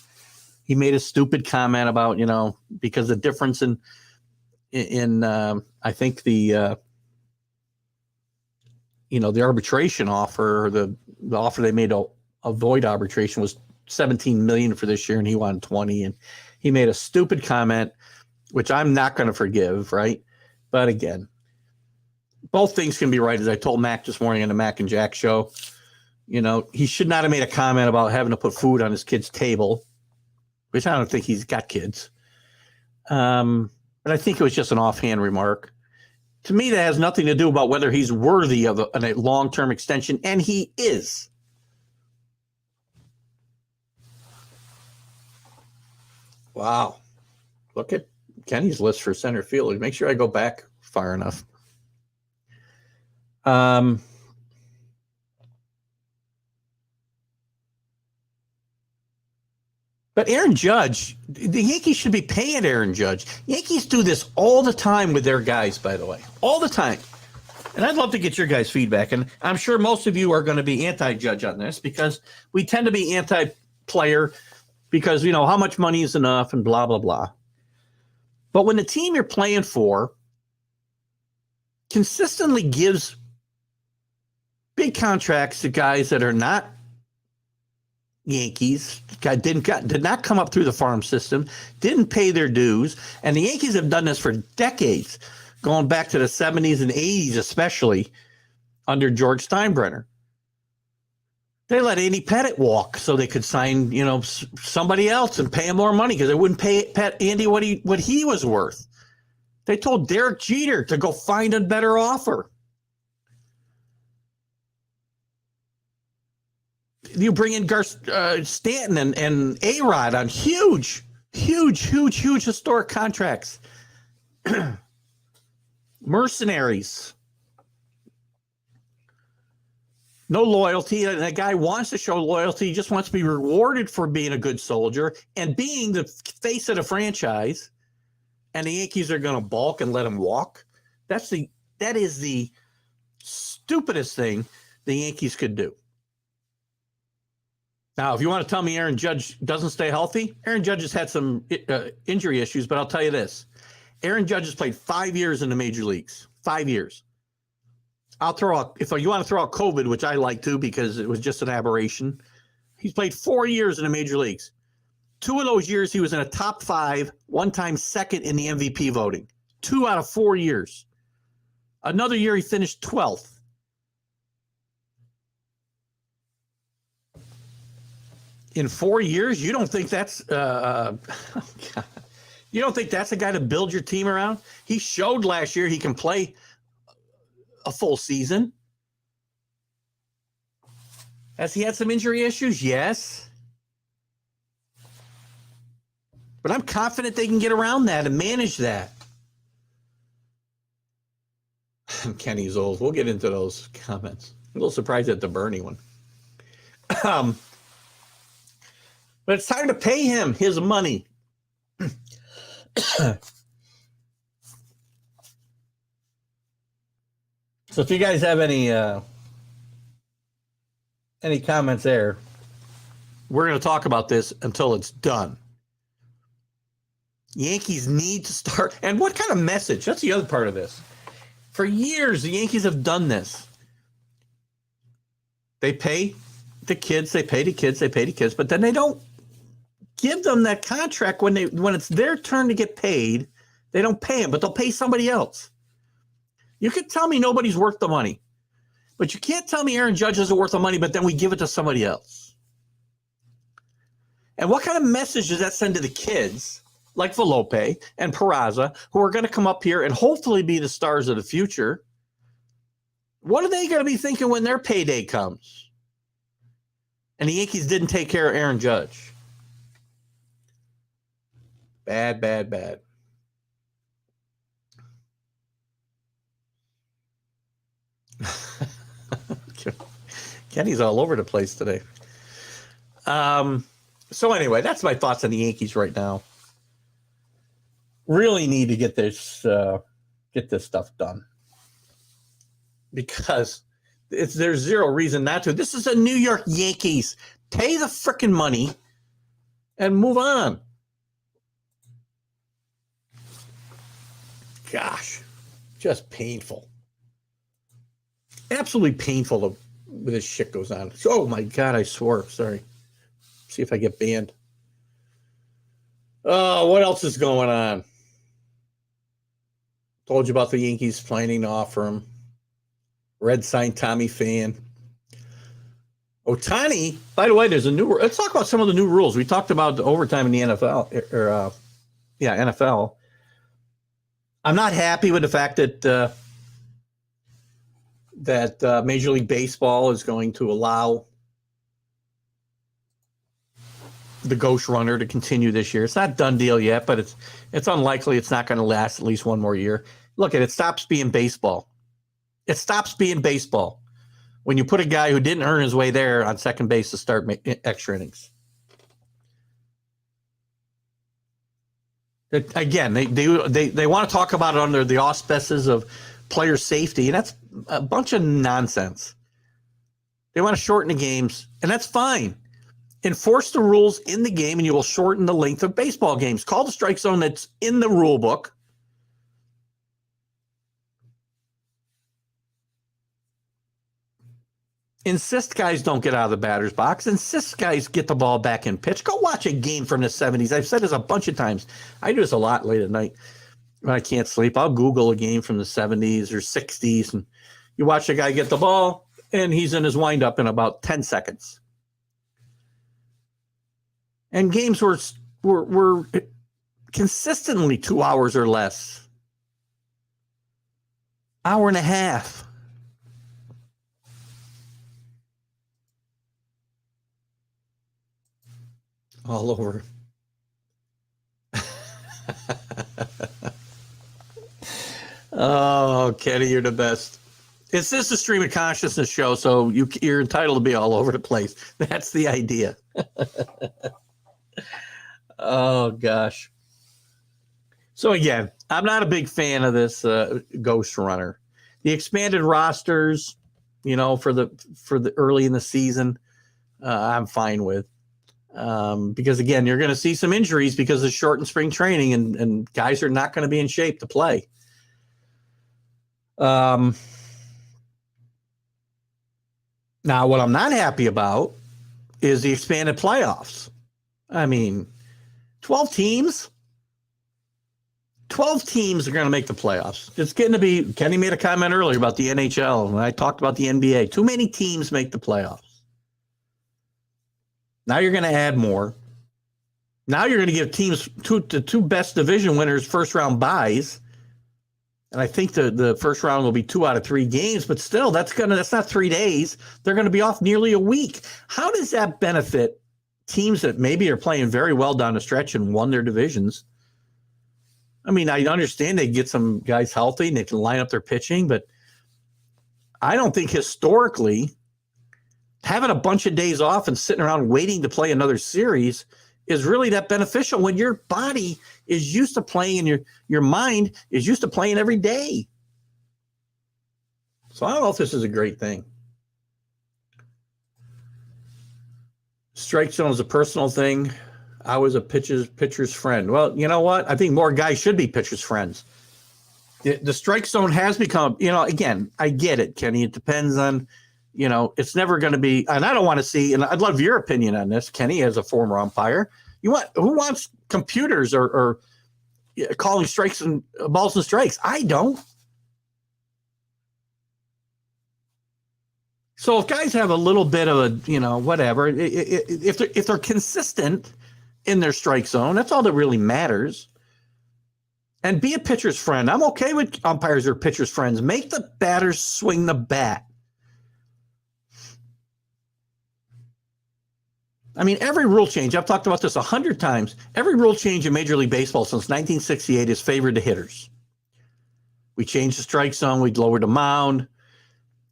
He made a stupid comment about, because the difference in I think the the arbitration offer, or the offer they made to avoid arbitration was $17 million for this year, and he wanted 20, and he made a stupid comment, which I'm not going to forgive, right? But again, both things can be right. As I told Mac this morning on the Mac and Jack show, he should not have made a comment about having to put food on his kid's table, which I don't think he's got kids. But I think it was just an offhand remark. To me, that has nothing to do about whether he's worthy of a long-term extension, and he is. Wow. Look at Kenny's list for center fielder. Make sure I go back far enough. But Aaron Judge, the Yankees should be paying Aaron Judge. Yankees do this all the time with their guys, by the way, all the time. And I'd love to get your guys' feedback. And I'm sure most of you are going to be anti-Judge on this, because we tend to be anti-player because, how much money is enough and blah, blah, blah. But when the team you're playing for consistently gives big contracts to guys that are not Yankees, did not come up through the farm system, didn't pay their dues, and the Yankees have done this for decades, going back to the 70s and 80s, especially under George Steinbrenner. They let Andy Pettitte walk so they could sign, somebody else and pay him more money because they wouldn't pay Andy what he was worth. They told Derek Jeter to go find a better offer. You bring in Stanton and A-Rod on huge historic contracts. Mercenaries. No loyalty. That guy wants to show loyalty. He just wants to be rewarded for being a good soldier and being the face of the franchise. And the Yankees are going to balk and let him walk. That is the stupidest thing the Yankees could do. Now, if you want to tell me Aaron Judge doesn't stay healthy, Aaron Judge has had some injury issues, but I'll tell you this. Aaron Judge has played 5 years in the major leagues. 5 years. I'll throw out, if you want to throw out COVID, which I like to because it was just an aberration, he's played 4 years in the major leagues. 2 of those years, he was in a top 5, one time second in the MVP voting. 2 out of 4 years. Another year, he finished 12th. In 4 years, you don't think that's you don't think that's a guy to build your team around? He showed last year he can play a full season. Has he had some injury issues? Yes. But I'm confident they can get around that and manage that. Kenny's old. We'll get into those comments. I'm a little surprised at the Bernie one. But it's time to pay him his money. So if you guys have any comments there, we're going to talk about this until it's done. Yankees need to start. And what kind of message? That's the other part of this. For years, the Yankees have done this. They pay the kids, but then they don't give them that contract when it's their turn to get paid. They don't pay them, but they'll pay somebody else. You could tell me nobody's worth the money, but you can't tell me Aaron Judge isn't worth the money, but then we give it to somebody else. And what kind of message does that send to the kids like Volpe and Peraza, who are going to come up here and hopefully be the stars of the future? What are they going to be thinking when their payday comes? And the Yankees didn't take care of Aaron Judge. Bad. Kenny's all over the place today. So anyway, that's my thoughts on the Yankees right now. Really need to get this stuff done because there's zero reason not to. This is a New York Yankees. Pay the frickin' money and move on. Gosh, just painful. Absolutely painful when this shit goes on. Oh my God, I swore. Sorry. See if I get banned. Oh, what else is going on? Told you about the Yankees planning to offer him. Red signed Tommy Pham. Ohtani, by the way, there's a new. Let's talk about some of the new rules. We talked about the overtime in the NFL. NFL. I'm not happy with the fact that Major League Baseball is going to allow the ghost runner to continue this year. It's not a done deal yet, but it's unlikely it's not going to last at least one more year. Look, it stops being baseball. It stops being baseball when you put a guy who didn't earn his way there on second base to start extra innings. Again, they want to talk about it under the auspices of player safety, and that's a bunch of nonsense. They want to shorten the games, and that's fine. Enforce the rules in the game, and you will shorten the length of baseball games. Call the strike zone that's in the rule book. Insist guys don't get out of the batter's box. Insist guys get the ball back and pitch. Go watch a game from the 70s. I've said this a bunch of times. I do this a lot late at night when I can't sleep. I'll Google a game from the 70s or 60s, and you watch a guy get the ball, and he's in his windup in about 10 seconds. And games were consistently 2 hours or less. Hour and a half. All over. Oh, Kenny, you're the best. It's just a stream of consciousness show, so you're entitled to be all over the place. That's the idea. Oh, gosh. So, again, I'm not a big fan of this ghost runner. The expanded rosters, for the early in the season, I'm fine with. Because, again, you're going to see some injuries because of shortened spring training, and guys are not going to be in shape to play. Now, what I'm not happy about is the expanded playoffs. I mean, 12 teams? 12 teams are going to make the playoffs. It's getting to be, Kenny made a comment earlier about the NHL, and I talked about the NBA. Too many teams make the playoffs. Now you're going to add more. Now you're going to give teams the two best division winners first-round byes. And I think the first round will be 2 out of 3 games, but still, that's not 3 days. They're going to be off nearly a week. How does that benefit teams that maybe are playing very well down the stretch and won their divisions? I mean, I understand they get some guys healthy and they can line up their pitching, but I don't think historically having a bunch of days off and sitting around waiting to play another series is really that beneficial when your body is used to playing and your mind is used to playing every day. So I don't know if this is a great thing. Strike zone is a personal thing. I was a pitcher's friend. Well, you know what? I think more guys should be pitcher's friends. The strike zone has become, again, I get it, Kenny. It depends on, it's never going to be, and I don't want to see, and I'd love your opinion on this, Kenny, as a former umpire. Who wants computers or calling strikes and balls and strikes? I don't. So if guys have a little bit of a, whatever, if they're consistent in their strike zone, that's all that really matters. And be a pitcher's friend. I'm okay with umpires who are pitcher's friends. Make the batters swing the bat. I mean, every rule change, I've talked about this 100 times, every rule change in Major League Baseball since 1968 has favored the hitters. We changed the strike zone. We lowered the mound.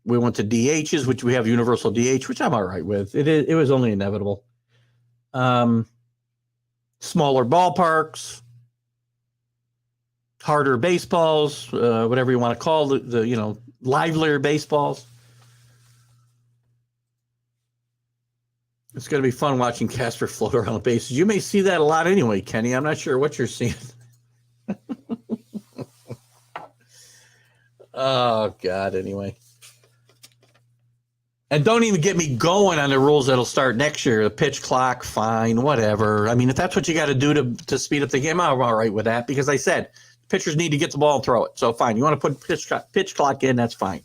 We went to DHs, which we have universal DH, which I'm all right with. It was only inevitable. Smaller ballparks, harder baseballs, whatever you want to call the livelier baseballs. It's going to be fun watching Casper float around the bases. You may see that a lot anyway, Kenny. I'm not sure what you're seeing. Oh, God, anyway. And don't even get me going on the rules that'll start next year. The pitch clock, fine, whatever. I mean, if that's what you got to do to speed up the game, I'm all right with that. Because I said pitchers need to get the ball and throw it. So, fine. You want to put pitch clock in, that's fine.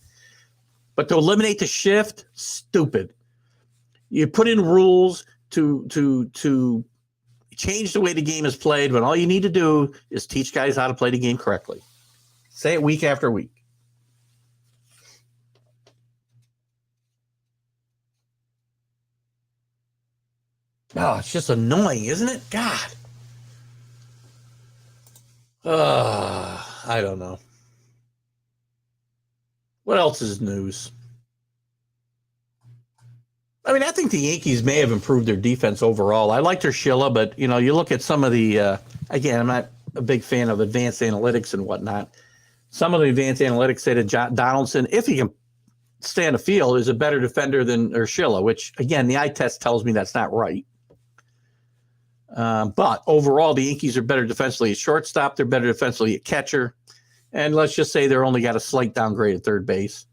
But to eliminate the shift, stupid. You put in rules to change the way the game is played when all you need to do is teach guys how to play the game correctly. Say it week after week. Oh, it's just annoying, isn't it? God. I don't know. What else is news? I mean, I think the Yankees may have improved their defense overall. I liked Urshela, but, you look at some of the, again, I'm not a big fan of advanced analytics and whatnot. Some of the advanced analytics say that Donaldson, if he can stay on the field, is a better defender than Urshela, which, again, the eye test tells me that's not right. But overall, the Yankees are better defensively at shortstop. They're better defensively at catcher. And let's just say they're only got a slight downgrade at third base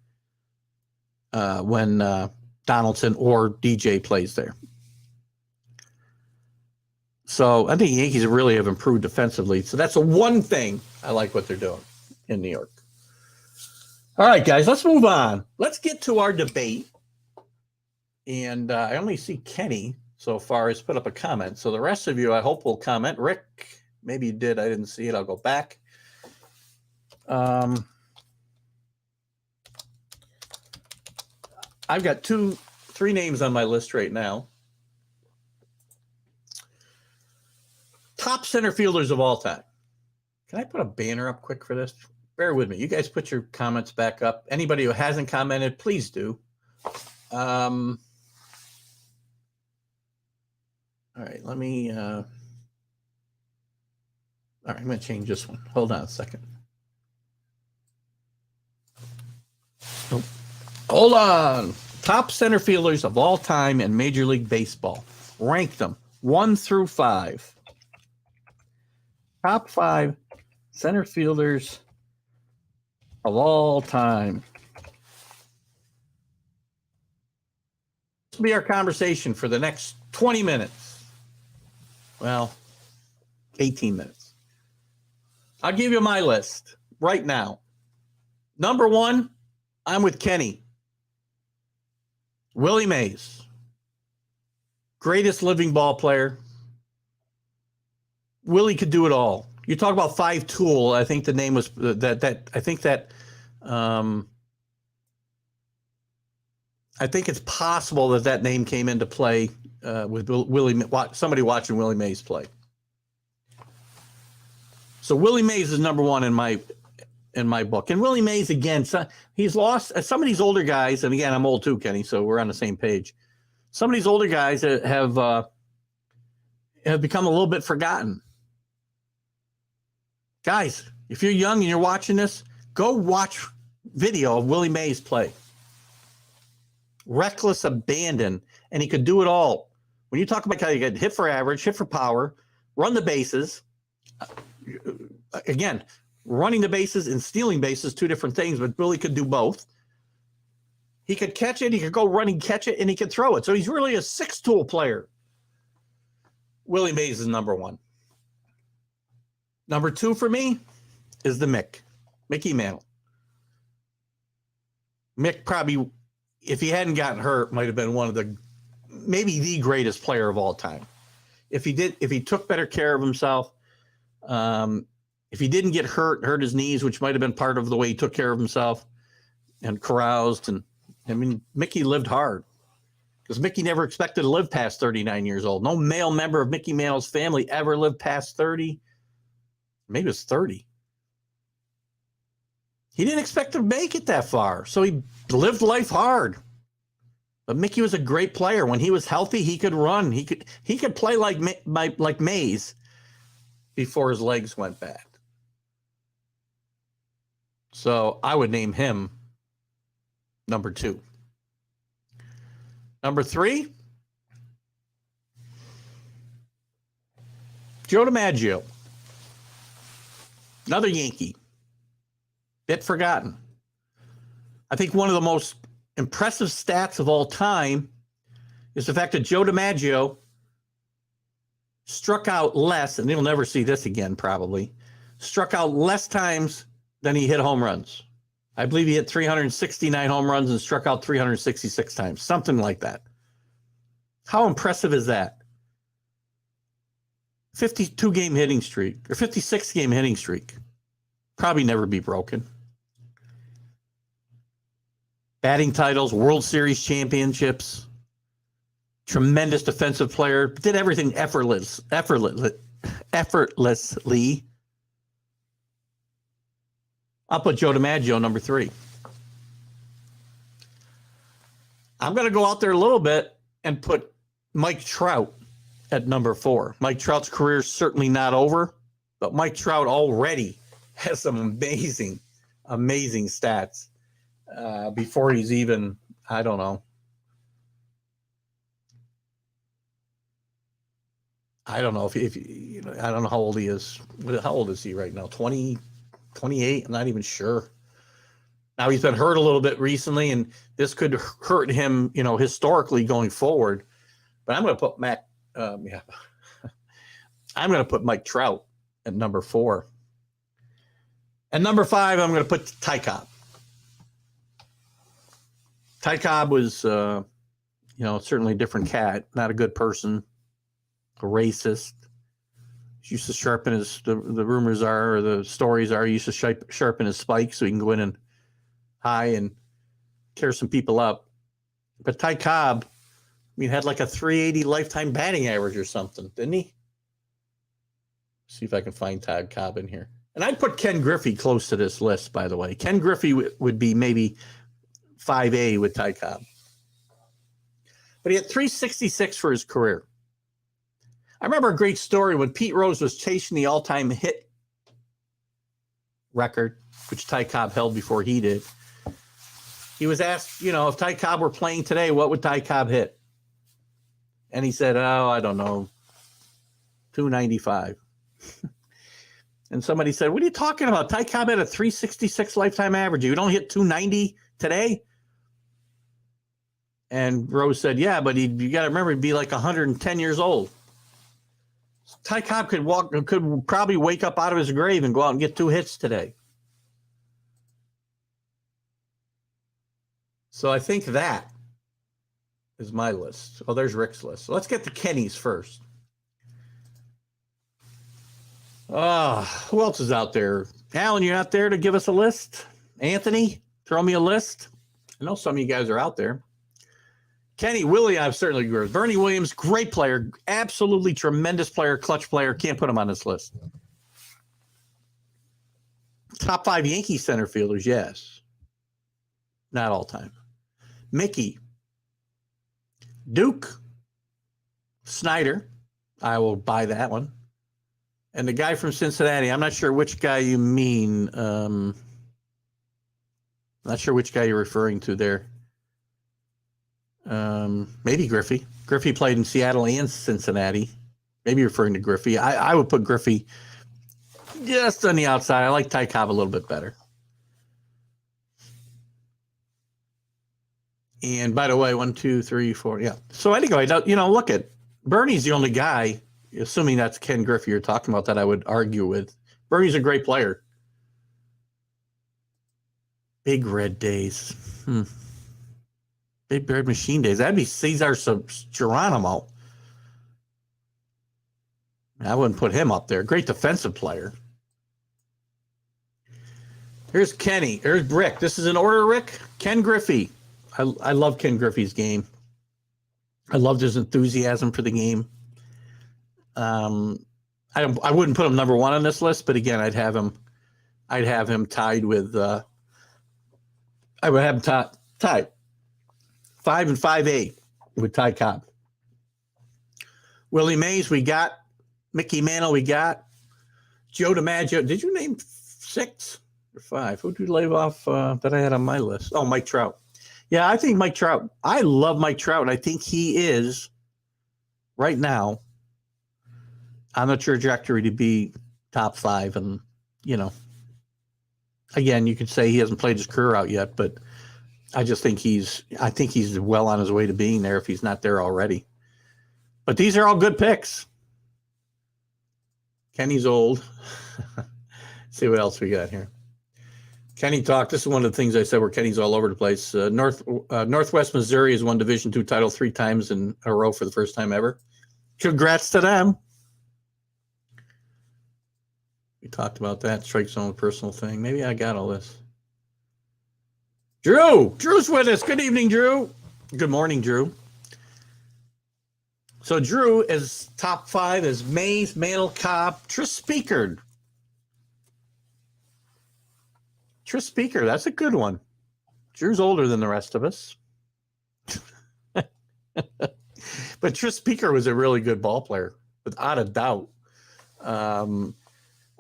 when Donaldson or DJ plays there. So I think the Yankees really have improved defensively. So that's the one thing I like what they're doing in New York. All right, guys, let's move on. Let's get to our debate. And I only see Kenny so far has put up a comment. So the rest of you, I hope, will comment. Rick, maybe you did. I didn't see it. I'll go back. I've got three names on my list right now. Top center fielders of all time. Can I put a banner up quick for this? Bear with me. You guys put your comments back up. Anybody who hasn't commented, please do. All right, let me, all right, I'm going to change this one. Hold on a second. Nope. Hold on. Top center fielders of all time in Major League Baseball. Rank them 1 through 5. Top 5 center fielders of all time. This will be our conversation for the next 20 minutes. Well, 18 minutes. I'll give you my list right now. Number 1, I'm with Kenny. Willie Mays. Greatest living ball player. Willie could do it all. You talk about 5-tool. I think the name was I think it's possible that name came into play with somebody watching Willie Mays play. So Willie Mays is number 1 in my book. And Willie Mays, again, he's lost some of these older guys. And again, I'm old too, Kenny, so we're on the same page. Some of these older guys have become a little bit forgotten. Guys, if you're young and you're watching this, go watch video of Willie Mays play. Reckless abandon, and he could do it all. When you talk about how you get hit for average, hit for power, run the bases, again, running the bases and stealing bases, 2 different things, but Willie could do both. He could catch it, he could go run and catch it, and he could throw it. So he's really a 6-tool player. Willie Mays is number 1. Number 2 for me is the Mickey Mantle. Mick probably, if he hadn't gotten hurt, might have been maybe the greatest player of all time. If he took better care of himself, if he didn't get hurt his knees, which might have been part of the way he took care of himself and caroused. And I mean, Mickey lived hard because Mickey never expected to live past 39 years old. No male member of Mickey Mantle's family ever lived past 30. Maybe it was 30. He didn't expect to make it that far, so he lived life hard. But Mickey was a great player. When he was healthy, he could run. He could play like Mays before his legs went bad. So I would name him number 2. Number 3, Joe Dimaggio. Another Yankee. Bit forgotten. I think one of the most impressive stats of all time is the fact that Joe Dimaggio struck out less, and you'll never see this again probably, struck out less times than he hit home runs. I believe he hit 369 home runs and struck out 366 times, something like that. How impressive is that? 52-game hitting streak, or 56-game hitting streak. Probably never be broken. Batting titles, World Series championships. Tremendous defensive player. Did everything effortlessly. I'll put Joe DiMaggio number 3. I'm going to go out there a little bit and put Mike Trout at number 4. Mike Trout's career is certainly not over, but Mike Trout already has some amazing stats before he's even, I don't know. I don't know if you know, I don't know how old he is. How old is he right now? 20, 28? I'm not even sure. Now he's been hurt a little bit recently, and this could hurt him, historically going forward. But I'm going to put I'm going to put Mike Trout at number 4. And number 5, I'm going to put Ty Cobb. Ty Cobb was, certainly a different cat, not a good person, a racist. He used to sharpen the rumors are, or the stories are, he used to sharpen his spikes so he can go in and high and tear some people up. But Ty Cobb, had like a 380 lifetime batting average or something, didn't he? See if I can find Ty Cobb in here. And I'd put Ken Griffey close to this list, by the way. Ken Griffey would be maybe 5A with Ty Cobb. But he had 366 for his career. I remember a great story when Pete Rose was chasing the all-time hit record, which Ty Cobb held before he did. He was asked, if Ty Cobb were playing today, what would Ty Cobb hit? And he said, I don't know, 295. And somebody said, what are you talking about? Ty Cobb had a 366 lifetime average. You don't hit 290 today? And Rose said, yeah, but you got to remember, he'd be like 110 years old. Ty Cobb could probably wake up out of his grave and go out and get 2 hits today. So I think that is my list. Oh, there's Rick's list. So let's get to Kenny's first. Who else is out there? Alan, you're not there to give us a list? Anthony, throw me a list. I know some of you guys are out there. Kenny, Willie, I've certainly agree with. Bernie Williams, great player, absolutely tremendous player, clutch player. Can't put him on this list. Top 5 Yankee center fielders, yes. Not all time. Mickey, Duke, Snyder. I will buy that one. And the guy from Cincinnati, I'm not sure which guy you mean. Not sure which guy you're referring to there. Maybe Griffey. Griffey played in Seattle and Cincinnati. Maybe you're referring to Griffey. I would put Griffey just on the outside. I like Ty Cobb a little bit better. And by the way, 1, 2, 3, 4. Yeah. So anyway, look at Bernie's the only guy, assuming that's Ken Griffey you're talking about, that I would argue with. Bernie's a great player. Big Red days. Big Red Machine days. That'd be Cesar Geronimo. I wouldn't put him up there. Great defensive player. Here's Kenny. Here's Rick. This is in order, Rick. Ken Griffey. I love Ken Griffey's game. I loved his enthusiasm for the game. I wouldn't put him number 1 on this list, but again, I'd have him tied with I would have him tied 5 and 5A with Ty Cobb. Willie Mays, we got. Mickey Mantle, we got. Joe DiMaggio. Did you name 6 or 5? Who did you leave off that I had on my list? Oh, Mike Trout. Yeah, I think Mike Trout. I love Mike Trout, and I think he is right now on the trajectory to be top 5. And, again, you could say he hasn't played his career out yet, but I just think he's well on his way to being there if he's not there already. But these are all good picks. Kenny's old. See what else we got here. Kenny talk. This is one of the things I said where Kenny's all over the place. Northwest Missouri has won Division II title 3 times in a row for the first time ever. Congrats to them. We talked about that. Strike zone personal thing. Maybe I got all this. Drew's with us. Good evening, Drew. Good morning, Drew. So Drew is top 5 is Mays, Mantle, Cobb, Tris Speaker. Tris Speaker, that's a good one. Drew's older than the rest of us. But Tris Speaker was a really good ball player, without a doubt.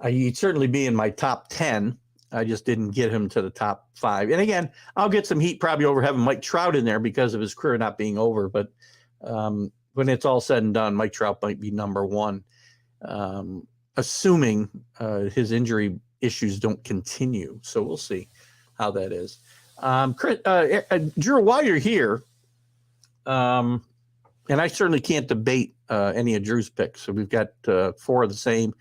He'd certainly be in my top 10. I just didn't get him to the top 5. And again, I'll get some heat probably over having Mike Trout in there because of his career not being over. But when it's all said and done, Mike Trout might be number 1, assuming his injury issues don't continue. So we'll see how that is. Drew, while you're here, and I certainly can't debate any of Drew's picks. So we've got 4 of the same.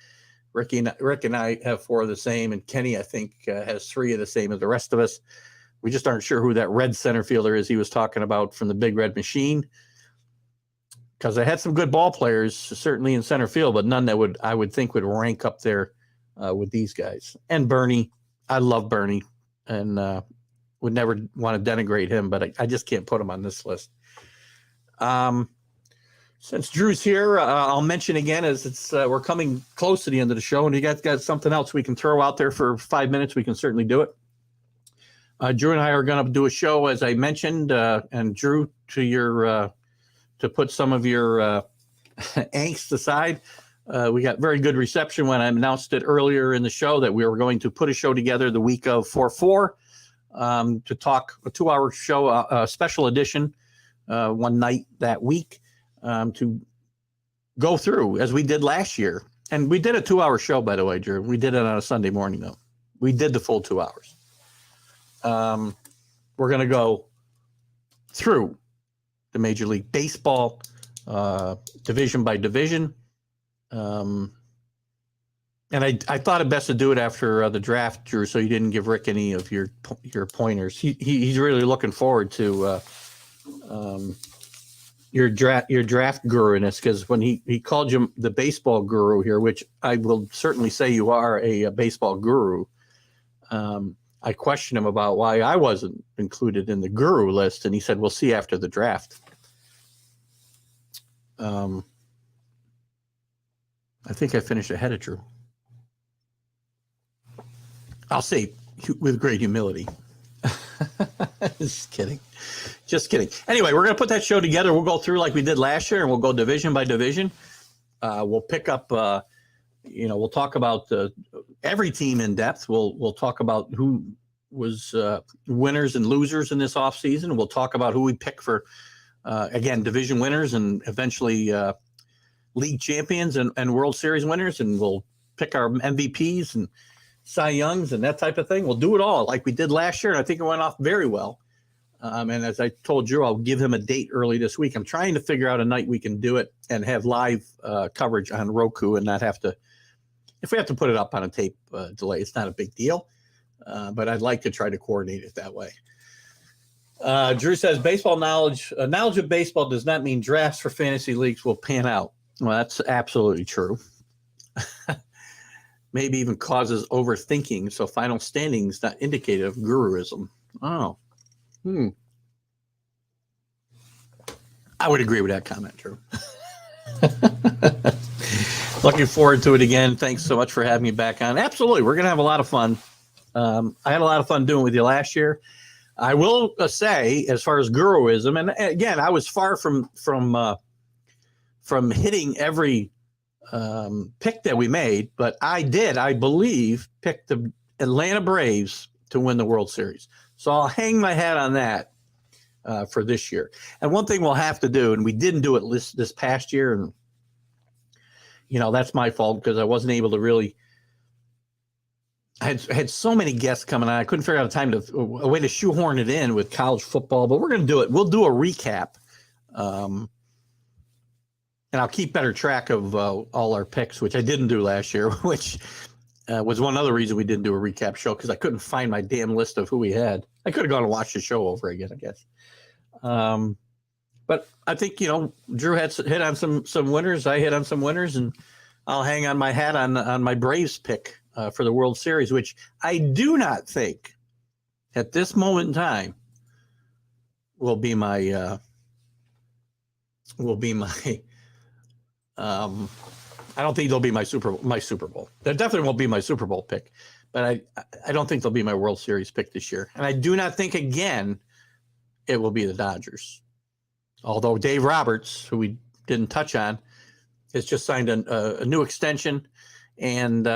Rick and I have 4 of the same, and Kenny, I think, has 3 of the same as the rest of us. We just aren't sure who that red center fielder is he was talking about from the Big Red Machine. Because I had some good ball players, certainly in center field, but none that I would think would rank up there with these guys. And Bernie, I love Bernie, and would never want to denigrate him, but I just can't put him on this list. Since Drew's here, I'll mention again as we're coming close to the end of the show, and you guys got something else we can throw out there for 5 minutes, we can certainly do it. Drew and I are going to do a show, as I mentioned, and Drew, to put some of your angst aside. We got very good reception when I announced it earlier in the show that we were going to put a show together the week of 4/4 to talk a 2-hour show, a special edition one night that week to go through as we did last year. And we did a 2-hour show, by the way, Drew. We did it on a Sunday morning, though. We did the full 2 hours. We're going to go through the Major League Baseball, division by division. And I thought it best to do it after the draft, Drew, so you didn't give Rick any of your pointers. He's really looking forward to your draft guru-ness, because when he called you the baseball guru here, which I will certainly say you are a baseball guru, I questioned him about why I wasn't included in the guru list, and he said, we'll see after the draft. I think I finished ahead of Drew. I'll say with great humility. Just kidding. Anyway, we're going to put that show together. We'll go through like we did last year, and we'll go division by division. We'll pick up, we'll talk about every team in depth. We'll talk about who was winners and losers in this offseason. We'll talk about who we pick for, again, division winners and eventually league champions and World Series winners. And we'll pick our MVPs and Cy Youngs and that type of thing. We'll do it all like we did last year, and I think it went off very well. And as I told Drew, I'll give him a date early this week. I'm trying to figure out a night we can do it and have live coverage on Roku and not have to, if we have to put it up on a tape delay, it's not a big deal. But I'd like to try to coordinate it that way. Drew says baseball knowledge of baseball does not mean drafts for fantasy leagues will pan out. Well, that's absolutely true. Maybe even causes overthinking. So final standings not indicative of guruism. Oh. I would agree with that comment, Drew. Looking forward to it again. Thanks so much for having me back on. Absolutely. We're going to have a lot of fun. I had a lot of fun doing it with you last year. I will say, as far as guruism, and again, I was far from hitting every pick that we made, but I believe, pick the Atlanta Braves to win the World Series. So I'll hang my hat on that for this year. And one thing we'll have to do, and we didn't do it this past year, and that's my fault because I wasn't able to really. I had so many guests coming on. I couldn't figure out a way to shoehorn it in with college football, but we're going to do it. We'll do a recap. And I'll keep better track of all our picks, which I didn't do last year, which was one other reason we didn't do a recap show, because I couldn't find my damn list of who we had. I could have gone and watched the show over again, I guess. But I think, Drew hit on some winners. I hit on some winners, and I'll hang on my hat on my Braves pick for the World Series, which I do not think at this moment in time will be my I don't think they'll be my Super Bowl. That definitely won't be my Super Bowl pick, but I don't think they'll be my World Series pick this year. And I do not think again it will be the Dodgers. Although Dave Roberts, who we didn't touch on, has just signed a new extension, and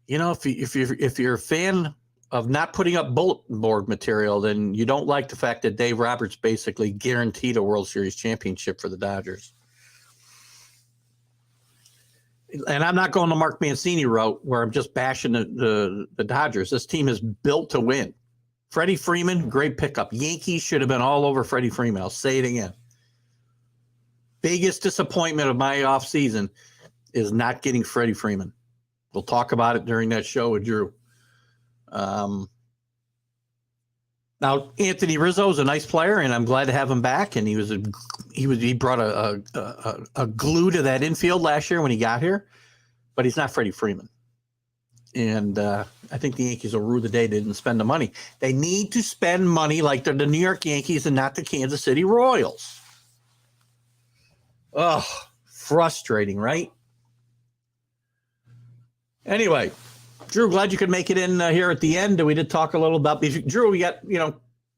if you're a fan of not putting up bulletin board material, then you don't like the fact that Dave Roberts basically guaranteed a World Series championship for the Dodgers. And I'm not going the Mark Mancini route where I'm just bashing the Dodgers. This team is built to win. Freddie Freeman, great pickup. Yankees should have been all over Freddie Freeman. I'll say it again. Biggest disappointment of my offseason is not getting Freddie Freeman. We'll talk about it during that show with Drew. Now, Anthony Rizzo is a nice player, and I'm glad to have him back. And he brought a glue to that infield last year when he got here, but he's not Freddie Freeman. And I think the Yankees will rue the day they didn't spend the money. They need to spend money like they're the New York Yankees and not the Kansas City Royals. Oh, frustrating, right? Anyway, Drew, glad you could make it in here at the end. We did talk a little about Drew. We got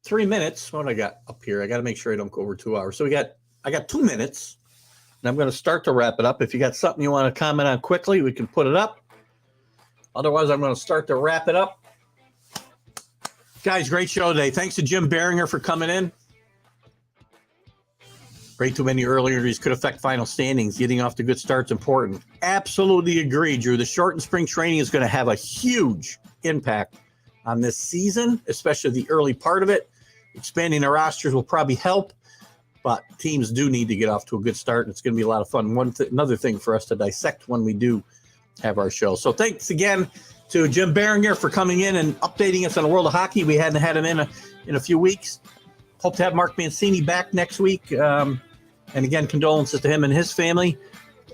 3 minutes. What I got up here? I got to make sure I don't go over 2 hours. So I got 2 minutes, and I'm going to start to wrap it up. If you got something you want to comment on quickly, we can put it up. Otherwise, I'm going to start to wrap it up. Guys, great show today. Thanks to Jim Biringer for coming in. Way too many early injuries could affect final standings. Getting off to good start's important. Absolutely agree, Drew. The shortened spring training is going to have a huge impact on this season, especially the early part of it. Expanding the rosters will probably help, but teams do need to get off to a good start, and it's going to be a lot of fun. Another thing for us to dissect when we do have our show. So thanks again to Jim Biringer for coming in and updating us on the world of hockey. We hadn't had him in a few weeks. Hope to have Mark Mancini back next week. And again, condolences to him and his family.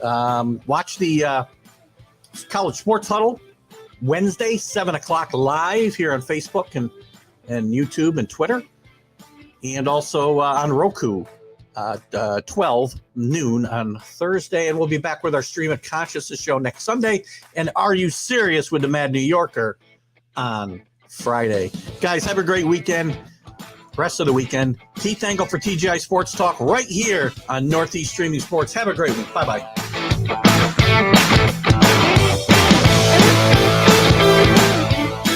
Watch the College Sports Huddle Wednesday, 7 o'clock live here on Facebook and YouTube and Twitter. And also on Roku, 12 noon on Thursday. And we'll be back with our Stream of Consciousness show next Sunday. And Are You Serious with the Mad New Yorker on Friday. Guys, have a great weekend. Rest of the weekend. Keith Engel for TGI Sports Talk right here on Northeast Streaming Sports. Have a great one. Bye-bye.